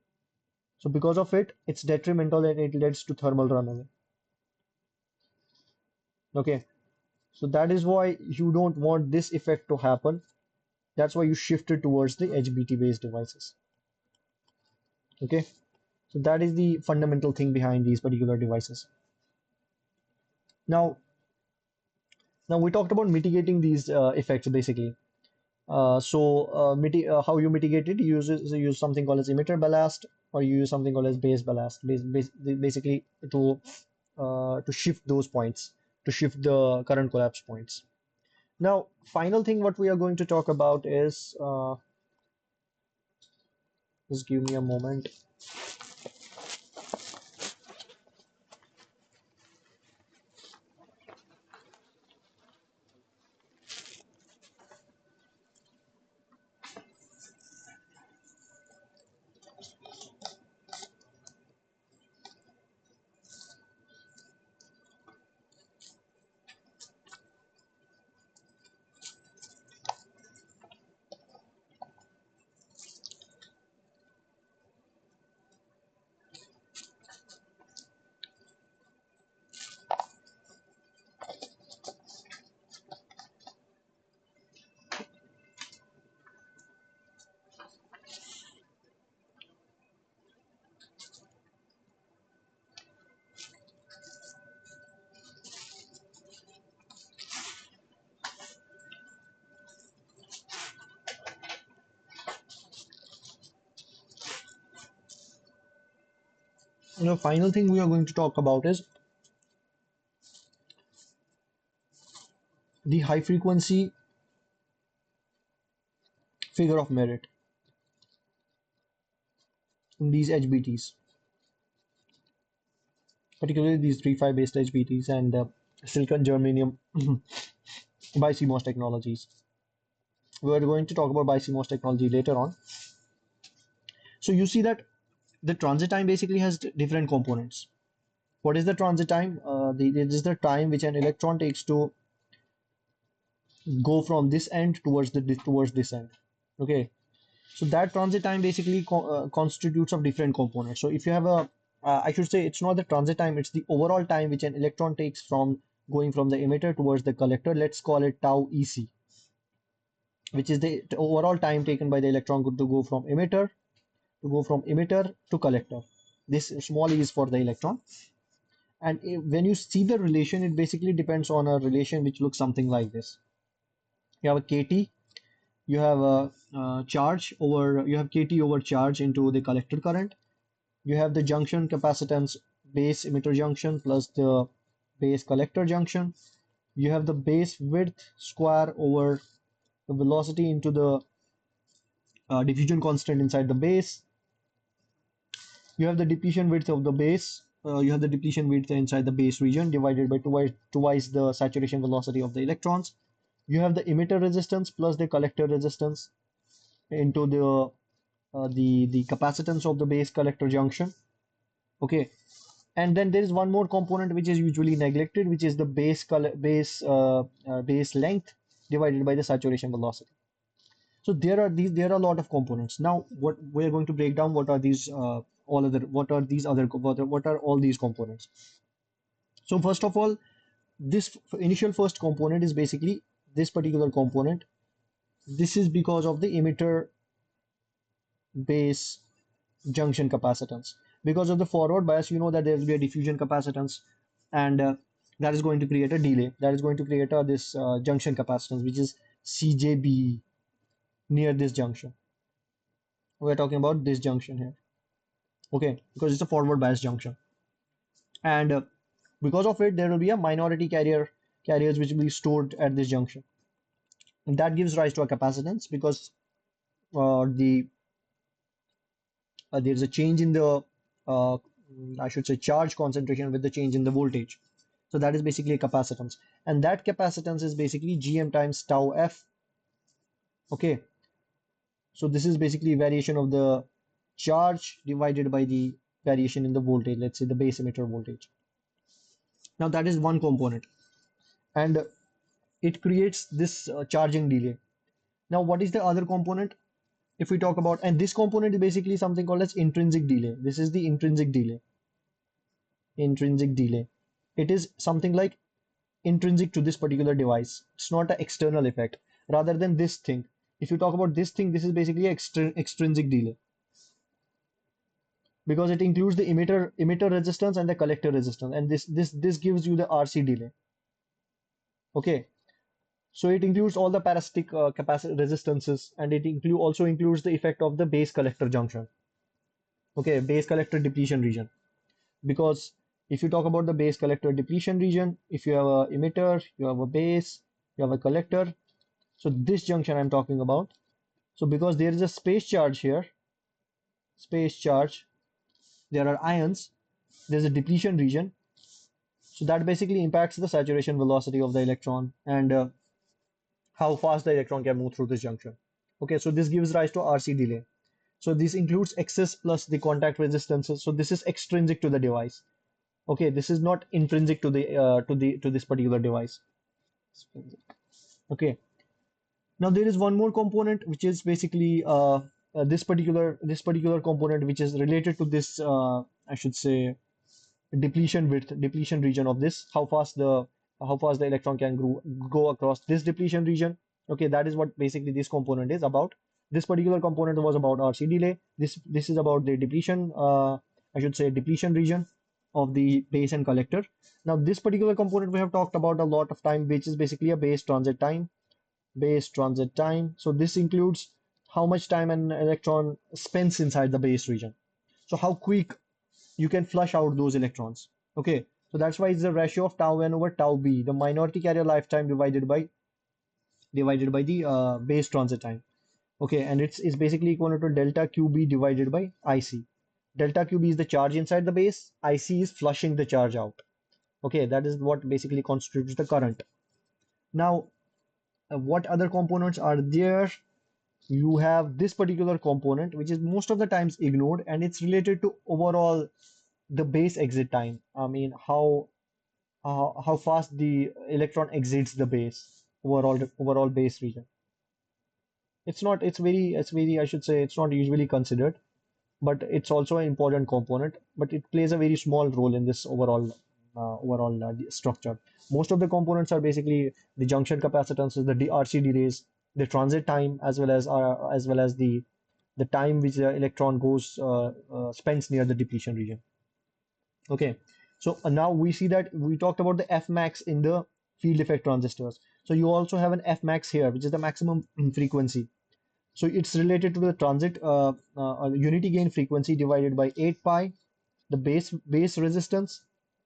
S1: So because of it, it's detrimental and it leads to thermal runaway. Okay, so that is why you don't want this effect to happen. That's why you shifted towards the HBT based devices. Okay, so that is the fundamental thing behind these particular devices. Now, now we talked about mitigating these effects basically. How you mitigate it? You use something called as emitter ballast, or you use something called as base ballast, basically to shift those points, to shift the current collapse points. Now, final thing what we are going to talk about is just give me a moment. Final thing we are going to talk about is the high frequency figure of merit in these HBTs, particularly these 3-5 based HBTs and silicon germanium BiCMOS technologies. We are going to talk about BiCMOS technology later on. So you see that the transit time basically has different components. What is the transit time? It is the time which an electron takes to go from this end towards this end. Okay, so that transit time basically constitutes of different components. So if you have I should say it's not the transit time, it's the overall time which an electron takes from going from the emitter towards the collector. Let's call it tau EC, which is the overall time taken by the electron to go from emitter to collector. This small e is for the electron. And when you see the relation, it basically depends on a relation which looks something like this. You have a KT, you have a you have KT over charge into the collector current. You have the junction capacitance base emitter junction plus the base collector junction. You have the base width square over the velocity into the diffusion constant inside the base. You have the depletion width of the base. You have the depletion width inside the base region divided by twice the saturation velocity of the electrons. You have the emitter resistance plus the collector resistance into the capacitance of the base collector junction. Okay, and then there is one more component which is usually neglected, which is the base length divided by the saturation velocity. So there are a lot of components. Now, what we're going to break down, what are these what are all these components? So first of all, this initial first component is basically this particular component. This is because of the emitter base junction capacitance. Because of the forward bias, you know that there will be a diffusion capacitance, and that is going to create a delay. That is going to create this junction capacitance, which is CJB near this junction. We're talking about this junction here, okay, because it's a forward bias junction, and because of it, there will be a minority carriers which will be stored at this junction. And that gives rise to a capacitance because the there's a change in the uh, I should say charge concentration with the change in the voltage. So that is basically a capacitance, and that capacitance is basically Gm times tau f. Okay, so this is basically variation of the charge divided by the variation in the voltage. Let's say the base emitter voltage. Now that is one component, and it creates this charging delay. Now, what is the other component? If we talk about, and this component is basically something called as intrinsic delay. This is the intrinsic delay. Intrinsic delay. It is something like intrinsic to this particular device. It's not an external effect. Rather than this thing. If you talk about this thing, this is basically extrinsic delay because it includes the emitter resistance and the collector resistance, and this gives you the RC delay. Okay, so it includes all the parasitic capacitor resistances, and it also includes the effect of the base collector junction. Okay, base collector depletion region. Because if you talk about the base collector depletion region, if you have a emitter, you have a base, you have a collector. So this junction I'm talking about. So because there is a space charge here, space charge, there are ions, there's a depletion region. So that basically impacts the saturation velocity of the electron and how fast the electron can move through this junction. Okay, so this gives rise to RC delay. So this includes excess plus the contact resistances. So this is extrinsic to the device. Okay, this is not intrinsic to the to this particular device. Okay, now there is one more component which is basically this particular component which is related to this I should say depletion width, depletion region of this, how fast the electron can go across this depletion region. Okay, that is what basically this component is about. This particular component was about RC delay. This is about the depletion, I should say depletion region of the base and collector. Now this particular component we have talked about a lot of time, which is basically a base transit time. Base transit time. So this includes how much time an electron spends inside the base region. So how quick you can flush out those electrons. Okay, so that's why it's the ratio of tau n over tau b, the minority carrier lifetime divided by the base transit time. Okay, and it's basically equal to delta qb divided by IC. Delta qb is the charge inside the base. IC is flushing the charge out. Okay, that is what basically constitutes the current. Now, what other components are there? You have this particular component, which is most of the times ignored, and it's related to overall the base exit time. I mean, how fast the electron exits the base, overall base region. It's not, it's very, I should say, it's not usually considered, but it's also an important component, but it plays a very small role in this overall structure. Most of the components are basically the junction capacitances, the RC delays, the transit time, as well as the time which the electron goes spends near the depletion region. Okay, so now we see that we talked about the F max in the field effect transistors. So you also have an F max here, which is the maximum frequency. So it's related to the transit unity gain frequency divided by 8 pi, the base resistance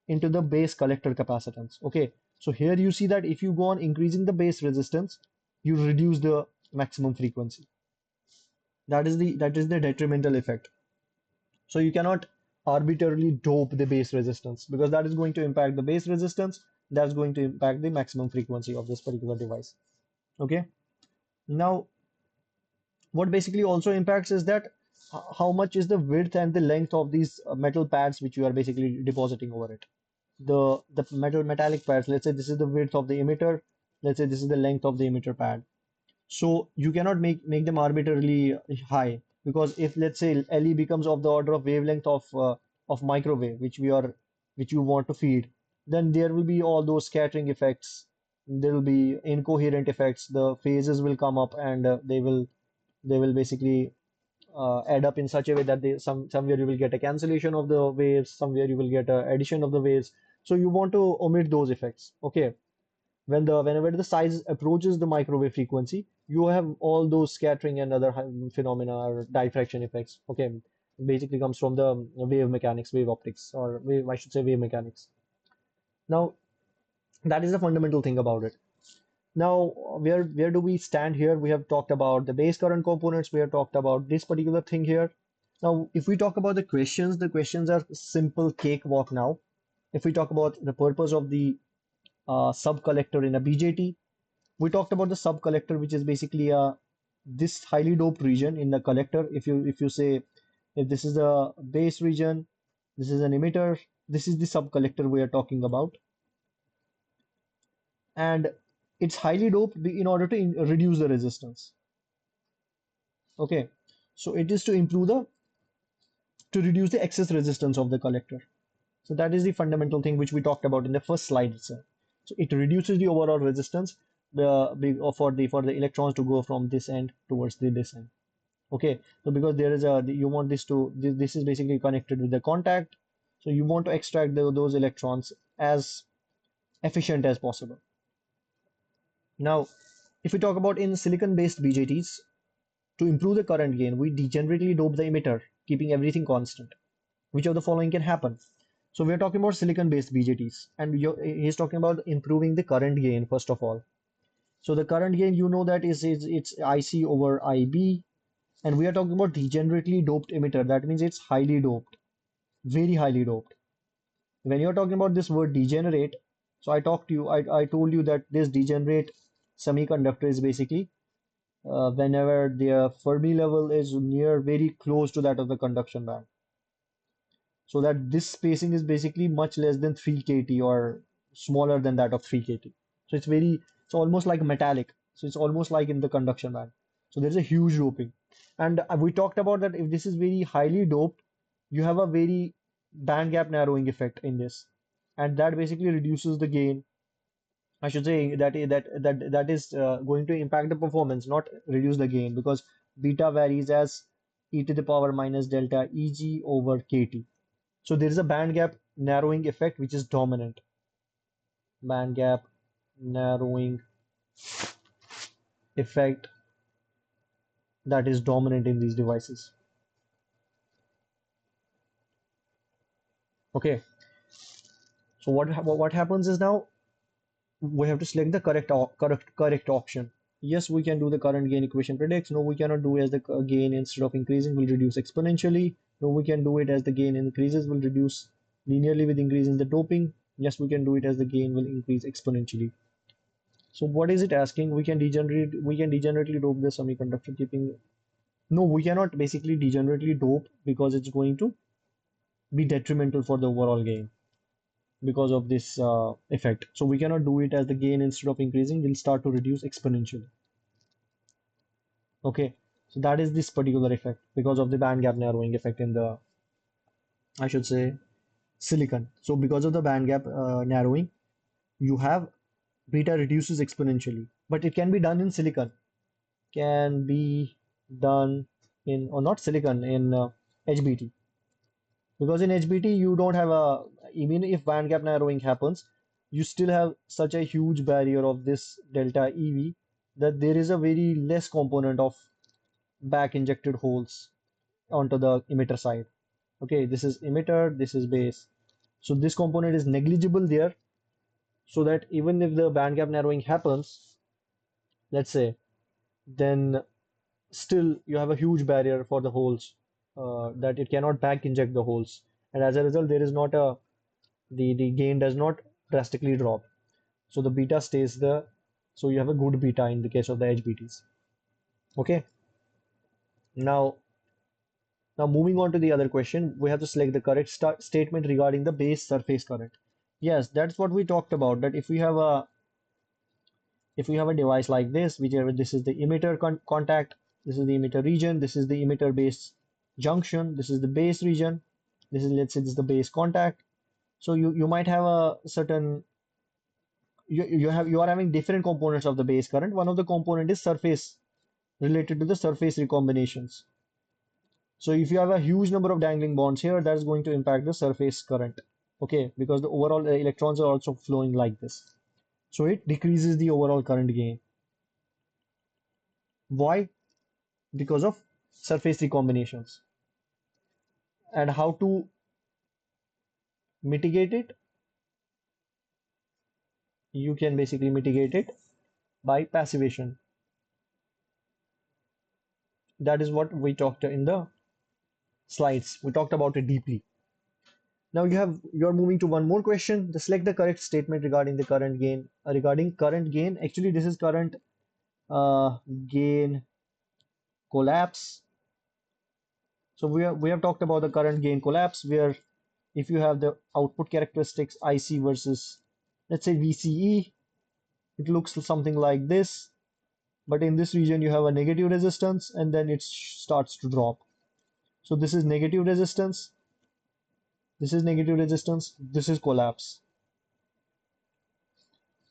S1: into the base collector capacitance. Okay, so here you see that if you go on increasing the base resistance, you reduce the maximum frequency. That is the detrimental effect. So you cannot arbitrarily dope the base resistance because that is going to impact the base resistance. That's going to impact the maximum frequency of this particular device. Okay. Now, what basically also impacts is that how much is the width and the length of these metal pads which you are basically depositing over it. The metallic pads, let's say this is the width of the emitter. Let's say this is the length of the emitter pad. So you cannot make them arbitrarily high because if let's say LE becomes of the order of wavelength of microwave, which you want to feed, then there will be all those scattering effects. There will be incoherent effects. The phases will come up and they will basically add up in such a way that somewhere you will get a cancellation of the waves, somewhere you will get a addition of the waves. So you want to omit those effects. Okay. Whenever the size approaches the microwave frequency, you have all those scattering and other phenomena or diffraction effects. Okay. It basically comes from the wave mechanics, wave optics, or wave, I should say wave mechanics. Now, that is the fundamental thing about it. Now, where do we stand here? We have talked about the base current components. We have talked about this particular thing here. Now, if we talk about the questions are simple cakewalk now. If we talk about the purpose of the sub-collector in a BJT, we talked about the sub-collector, which is basically this highly doped region in the collector. If you say if this is the base region, this is an emitter, this is the sub-collector we are talking about, and it's highly doped in order to reduce the resistance. Okay, so it is to improve the to reduce the excess resistance of the collector. So that is the fundamental thing which we talked about in the first slide itself. So it reduces the overall resistance for the electrons to go from this end towards this end. Okay, so because there is a you want this is basically connected with the contact, so you want to extract those electrons as efficient as possible. Now, if we talk about in silicon-based BJTs, to improve the current gain, we degenerately dope the emitter, keeping everything constant. Which of the following can happen? So we're talking about silicon-based BJTs, and he's talking about improving the current gain first of all. So the current gain, you know that is it's IC over IB, and we are talking about degenerately doped emitter. That means it's highly doped, very highly doped. When you're talking about this word degenerate, so I told you that this degenerate semiconductor is basically whenever their Fermi level is near very close to that of the conduction band. So that this spacing is basically much less than 3 kT or smaller than that of 3 kT. So it's almost like metallic. So it's almost like in the conduction band. So there's a huge doping. And we talked about that if this is very highly doped, you have a very band gap narrowing effect in this. And that basically reduces the gain. I should say that is going to impact the performance, not reduce the gain, because beta varies as e to the power minus delta Eg over kT. So there is a band gap narrowing effect which is dominant. Band gap narrowing effect that is dominant in these devices. Okay, so what happens is now we have to select the correct option. Yes, we can do the current gain equation predicts. No, we cannot do as the gain instead of increasing will reduce exponentially. No, we can do it as the gain increases will reduce linearly with increasing the doping. Yes, we can do it as the gain will increase exponentially. So what is it asking? We can degenerately dope the semiconductor keeping. No, we cannot basically degenerately dope because it's going to be detrimental for the overall gain because of this effect. So we cannot do it as the gain instead of increasing will start to reduce exponentially. Okay, so that is this particular effect because of the band gap narrowing effect in the, I should say, silicon. So because of the band gap narrowing, you have beta reduces exponentially, but it can be done in silicon. Can be done in, or not silicon, in HBT. Because in HBT, you don't have a, even if band gap narrowing happens, you still have such a huge barrier of this delta EV that there is a very less component of back injected holes onto the emitter side. Okay, this is emitter, this is base. So this component is negligible there, so that even if the band gap narrowing happens, let's say, then still you have a huge barrier for the holes that it cannot back inject the holes, and as a result there is not a the gain does not drastically drop, so the beta stays there, so you have a good beta in the case of the HBTs. Okay, now moving on to the other question, we have to select the correct statement regarding the base surface current. Yes, that's what we talked about, that if we have a device like this, whichever this is the emitter contact, this is the emitter region, this is the emitter base junction, this is the base region, this is, let's say, this is the base contact. So you might have a certain you are having different components of the base current. One of the component is surface, related to the surface recombinations. So if you have a huge number of dangling bonds here, that's going to impact the surface current. Okay, because the overall electrons are also flowing like this. So it decreases the overall current gain. Why? Because of surface recombinations. And how to mitigate it? You can basically mitigate it by passivation. That is what we talked in the slides. We talked about it deeply. Now you're moving to one more question. Just select the correct statement regarding the current gain. Regarding current gain, actually this is current gain collapse. So we have talked about the current gain collapse, where if you have the output characteristics IC versus, let's say, VCE, it looks something like this. But in this region you have a negative resistance, and then it starts to drop. So this is negative resistance, this is negative resistance, this is collapse,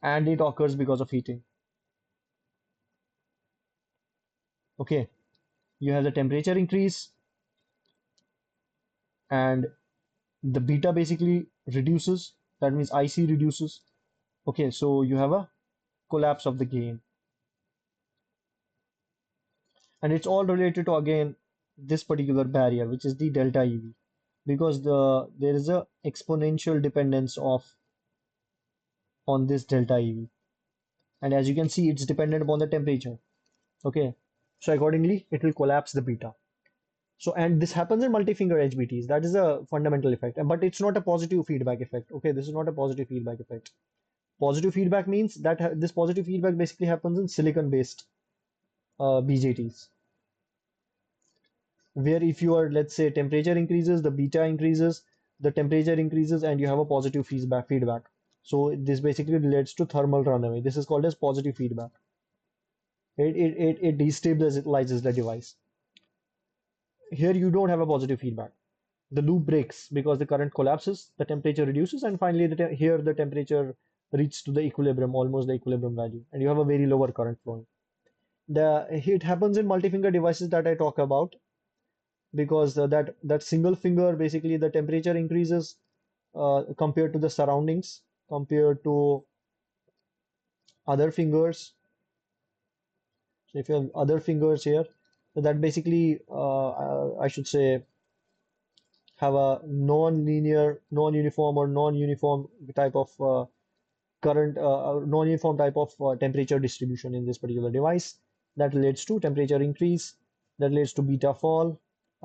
S1: and it occurs because of heating. Okay, you have the temperature increase, and the beta basically reduces. That means IC reduces. Okay, so you have a collapse of the gain, and it's all related to, again, this particular barrier, which is the delta EV, because there is a exponential dependence of on this delta EV, and as you can see, it's dependent upon the temperature. Okay, so accordingly, it will collapse the beta. So, and this happens in multi-finger HBTs. That is a fundamental effect, but it's not a positive feedback effect. Okay, this is not a positive feedback effect. Positive feedback means that this positive feedback basically happens in silicon-based BJTs, where if your, let's say, temperature increases, the beta increases, the temperature increases, and you have a positive feedback. So this basically relates to thermal runaway. This is called as positive feedback. It destabilizes the device. Here you don't have a positive feedback. The loop breaks because the current collapses, the temperature reduces, and finally here the temperature reaches to the equilibrium, almost the equilibrium value, and you have a very lower current flowing. It happens in multi-finger devices that I talk about, because that single finger, basically the temperature increases compared to the surroundings, compared to other fingers. So if you have other fingers here, so that basically I should say have a non-linear, non-uniform, or non-uniform type of current, non-uniform type of temperature distribution in this particular device. That leads to temperature increase, that leads to beta fall,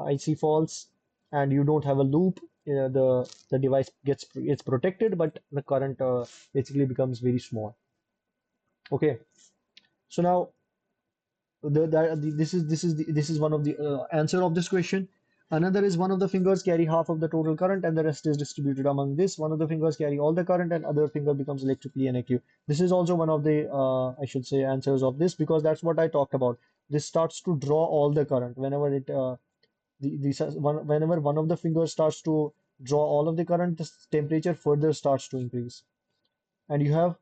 S1: IC falls, and you don't have a loop. The device gets protected, but the current basically becomes very small. Okay, so now this is one of the answer of this question. Another is one of the fingers carry half of the total current, and the rest is distributed among this. One of the fingers carry all the current, and other finger becomes electrically inactive. This is also one of the I should say answers of this, because that's what I talked about. This starts to draw all the current whenever whenever one of the fingers starts to draw all of the current, the temperature further starts to increase, and you have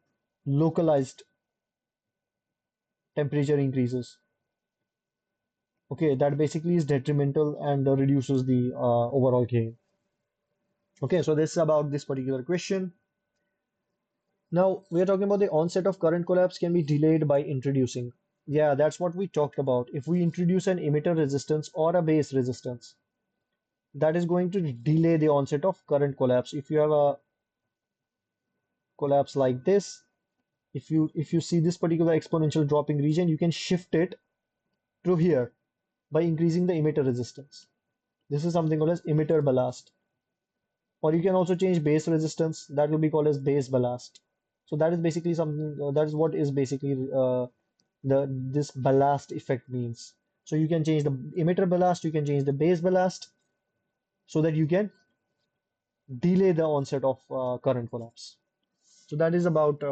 S1: localized temperature increases. Okay, that basically is detrimental and reduces the overall gain. Okay, so this is about this particular question. Now we are talking about the onset of current collapse can be delayed by introducing. Yeah, that's what we talked about. If we introduce an emitter resistance or a base resistance, that is going to delay the onset of current collapse. If you have a collapse like this, if you see this particular exponential dropping region, you can shift it to here by increasing the emitter resistance. This is something called as emitter ballast. Or you can also change base resistance. That will be called as base ballast. So that is basically something, that is what is basically this ballast effect means. So you can change the emitter ballast, you can change the base ballast, so that you can delay the onset of current collapse. So that is about,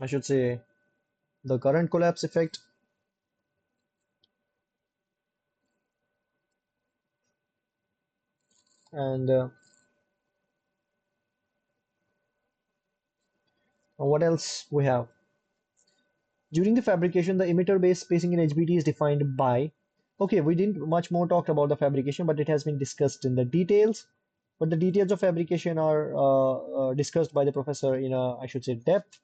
S1: I should say, the current collapse effect. And what else we have? During the fabrication, the emitter base spacing in HBT is defined by, okay, we didn't much more talk about the fabrication, but it has been discussed in the details. but the details of fabrication are discussed by the professor in a, I should say, depth.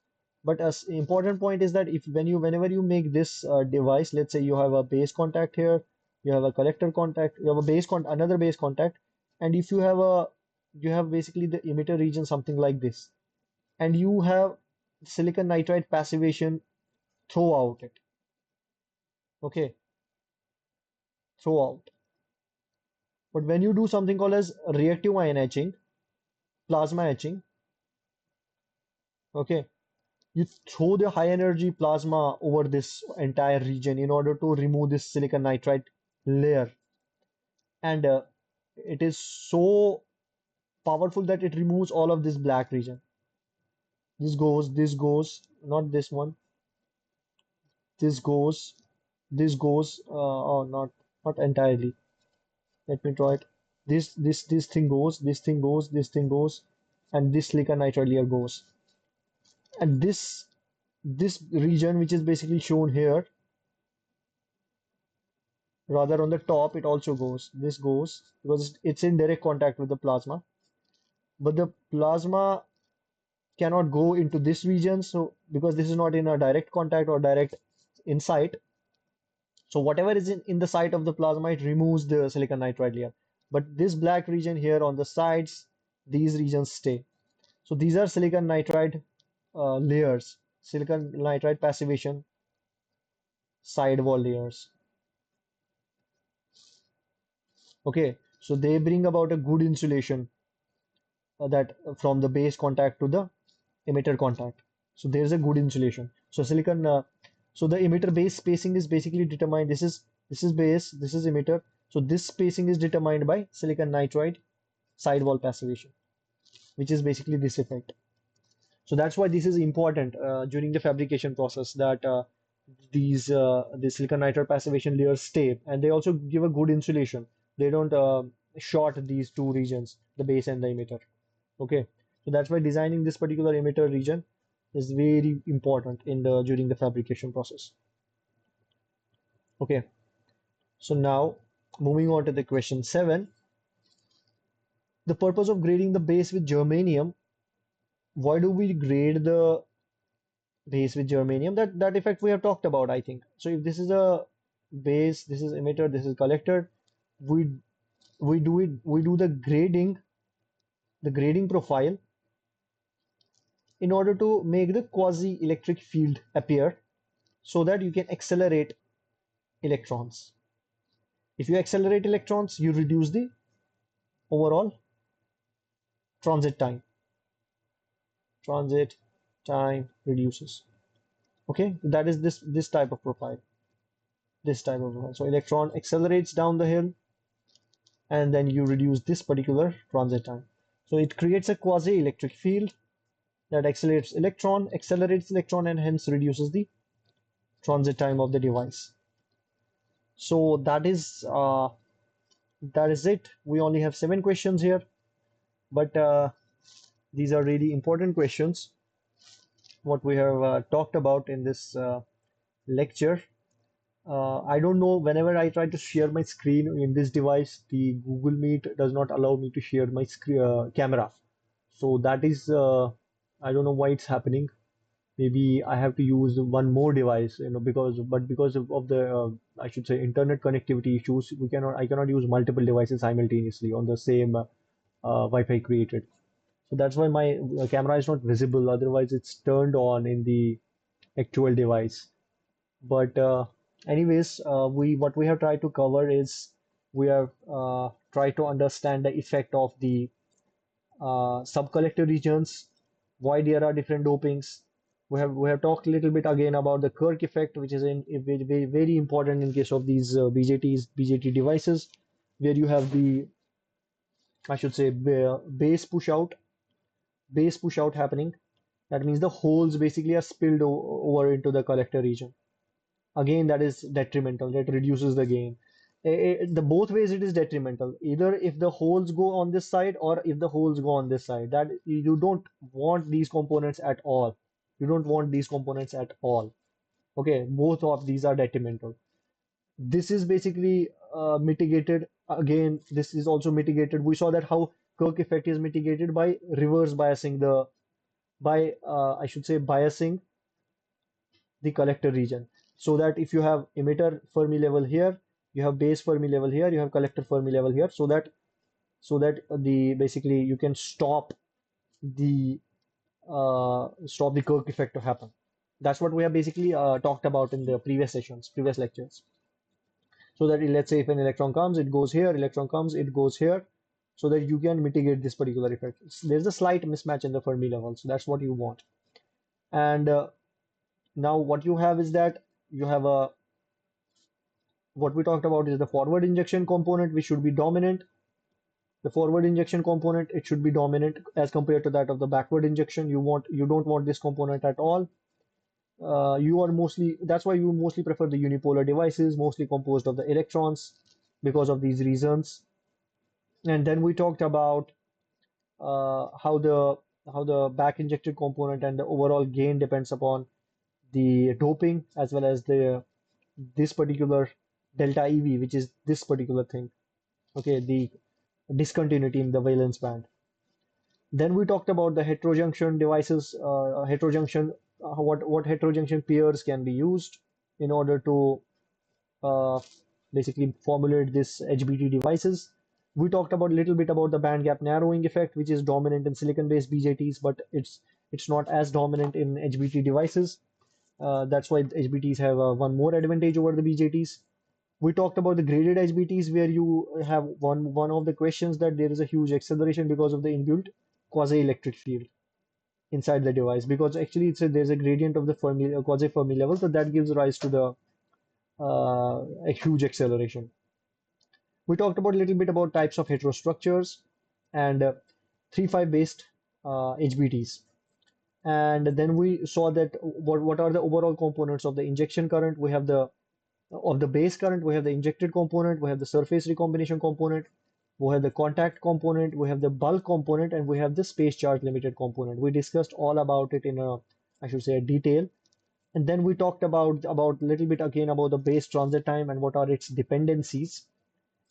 S1: But as important point is that if whenever you make this device, let's say you have a base contact here, you have a collector contact, you have a another base contact, and if you have basically the emitter region something like this, and you have silicon nitride passivation throughout it. Okay, throughout. But when you do something called as reactive ion etching, plasma etching, okay, you throw the high energy plasma over this entire region in order to remove this silicon nitride layer. And it is so powerful that it removes all of this black region. This goes, not this one, this goes, oh, not entirely. Let me try it. This thing goes, this thing goes, this thing goes, and this silicon nitride layer goes. And this region, which is basically shown here, rather on the top, it also goes. This goes because it's in direct contact with the plasma. But the plasma cannot go into this region, so because this is not in a direct contact or direct insight. So whatever is in the site of the plasma, it removes the silicon nitride layer. But this black region here on the sides, these regions stay. So these are silicon nitride layers, silicon nitride passivation side wall layers. Okay, so they bring about a good insulation that from the base contact to the emitter contact. So there's a good insulation. So the emitter base spacing is basically determined. This is base, this is emitter. So this spacing is determined by silicon nitride sidewall passivation, which is basically this effect. So that's why this is important during the fabrication process that the silicon nitride passivation layers stay, and they also give a good insulation. They don't short these two regions, the base and the emitter. Okay, so that's why designing this particular emitter region is very important in the during the fabrication process. Okay, so now moving on to the question 7, the purpose of grading the base with germanium. Why do we grade the base with germanium? That effect we have talked about, I think. So if this is a base, this is emitter, this is collector, we we do the grading profile in order to make the quasi-electric field appear so that you can accelerate electrons. If you accelerate electrons, you reduce the overall transit time. Transit time reduces. Okay, that is this type of profile. This type of profile. So electron accelerates down the hill, and then you reduce this particular transit time. So it creates a quasi-electric field that accelerates electron, and hence reduces the transit time of the device. So that is it. We only have 7 questions here, but these are really important questions. What we have talked about in this lecture. I don't know, whenever I try to share my screen in this device, the Google Meet does not allow me to share my camera. So that is, I don't know why it's happening. Maybe I have to use one more device, because of the, I should say, internet connectivity issues, I cannot use multiple devices simultaneously on the same Wi-Fi created. So that's why my camera is not visible. Otherwise, it's turned on in the actual device. But anyways, we what we have tried to cover is we have tried to understand the effect of the subcollector regions, why there are different dopings. We have talked a little bit again about the Kirk effect, which is very important in case of these BJT devices, where you have the, I should say, base push out happening. That means the holes basically are spilled over into the collector region. Again, that is detrimental. That reduces the gain. The both ways it is detrimental. Either if the holes go on this side or if the holes go on this side. That you don't want these components at all. You don't want these components at all. Okay, both of these are detrimental. This is basically mitigated. Again, this is also mitigated. We saw that how Kirk effect is mitigated by reverse biasing I should say biasing the collector region, so that if you have emitter Fermi level here, you have base Fermi level here, you have collector Fermi level here, so that the basically you can the stop the Kirk effect to happen. That's what we have basically talked about in the previous sessions, previous lectures. So that let's say if an electron comes, it goes here, electron comes, it goes here, so that you can mitigate this particular effect. There's a slight mismatch in the Fermi level, so that's what you want. And now what you have is that you have a what we talked about is the forward injection component, which should be dominant. The forward injection component, it should be dominant as compared to that of the backward injection. You don't want this component at all. You are mostly That's why you mostly prefer the unipolar devices, mostly composed of the electrons because of these reasons. And then we talked about how the back injected component and the overall gain depends upon the doping as well as the this particular delta EV, which is this particular thing. Okay, the discontinuity in the valence band. Then we talked about the heterojunction devices, what heterojunction pairs can be used in order to uh, basically formulate this HBT devices. We talked about a little bit about the band gap narrowing effect, which is dominant in silicon-based BJTs, but it's not as dominant in HBT devices. That's why HBTs have one more advantage over the BJTs. We talked about the graded HBTs where you have one of the questions that there is a huge acceleration because of the inbuilt quasi-electric field inside the device, because actually there's a gradient of the quasi-Fermi level, so that gives rise to the a huge acceleration. We talked about a little bit about types of heterostructures and 3-5 based HBTs. And then we saw that what are the overall components of the injection current. We have the of the base current, we have the injected component, we have the surface recombination component, we have the contact component, we have the bulk component, and we have the space charge limited component. We discussed all about it in I should say, a detail. And then we talked about a little bit again about the base transit time and what are its dependencies,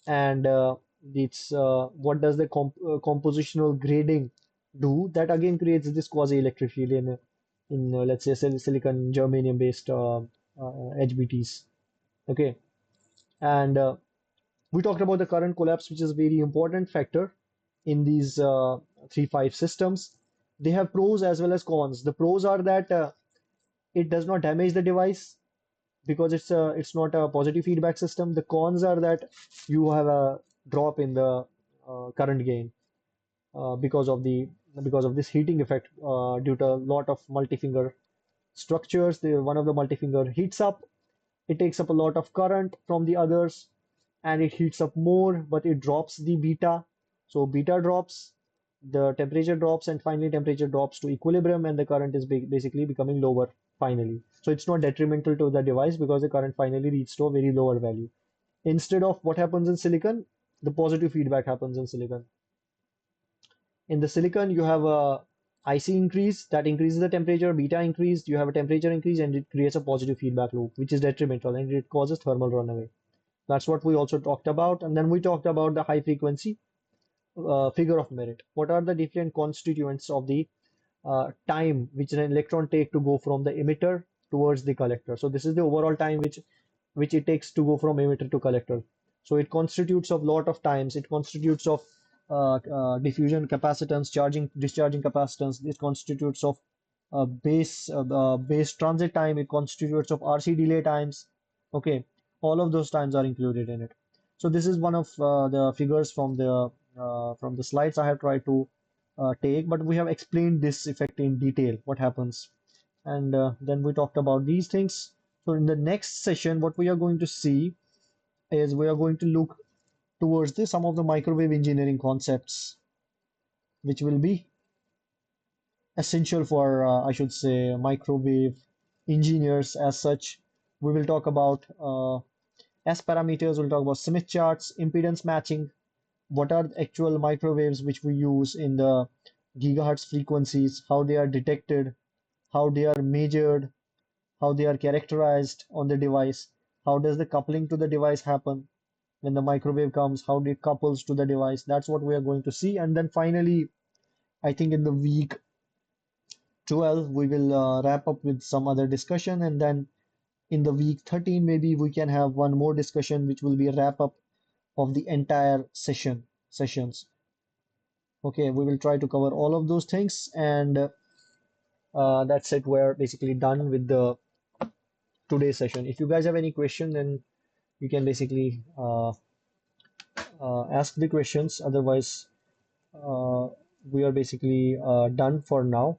S1: and it's what does the compositional grading do that again creates this quasi-electric field in let's say silicon germanium based HBTs. Okay, and we talked about the current collapse, which is a very important factor in these 3-5 systems. They have pros as well as cons. The pros are that it does not damage the device because it's not a positive feedback system. The cons are that you have a drop in the current gain because of this heating effect due to a lot of multi-finger structures. One of the multi-finger heats up, it takes up a lot of current from the others, and it heats up more, but it drops the beta. So beta drops, the temperature drops, and finally temperature drops to equilibrium, and the current is basically becoming lower finally. So it's not detrimental to the device because the current finally reaches to a very lower value. Instead of what happens in silicon, the positive feedback happens in silicon. In the silicon, you have a IC increase that increases the temperature, beta increase, you have a temperature increase, and it creates a positive feedback loop, which is detrimental and it causes thermal runaway. That's what we also talked about. And then we talked about the high frequency figure of merit. What are the different constituents of the time which an electron take to go from the emitter towards the collector? So this is the overall time which it takes to go from emitter to collector. So it constitutes of lot of times. It constitutes of diffusion capacitance, charging, discharging capacitance. It constitutes of base transit time. It constitutes of RC delay times. Okay, all of those times are included in it. So this is one of the figures from the slides I have tried to take, but we have explained this effect in detail, what happens. And then we talked about these things. So in the next session, what we are going to see is we are going to look towards some of the microwave engineering concepts, which will be essential for, I should say, microwave engineers as such. We will talk about S parameters, we'll talk about Smith charts, impedance matching, what are the actual microwaves which we use in the gigahertz frequencies, how they are detected, how they are measured, how they are characterized on the device, how does the coupling to the device happen, when the microwave comes, how it couples to the device. That's what we are going to see. And then finally, I think in the week 12, we will wrap up with some other discussion. And then in the week 13, maybe we can have one more discussion, which will be a wrap up of the entire sessions. Okay, we will try to cover all of those things. And that's it. We're basically done with the today's session. If you guys have any question, then you can basically ask the questions. Otherwise, uh, we are basically done for now.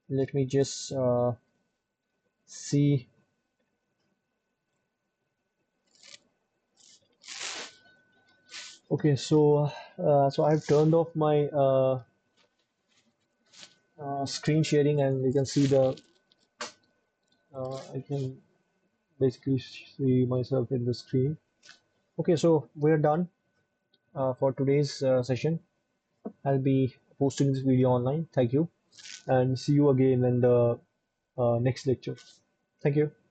S1: Let me just see. Okay, so I've turned off my screen sharing, and you can see the I can basically see myself in the screen. Okay, so we're done for today's session. I'll be posting this video online. Thank you, and see you again in the next lecture. Thank you.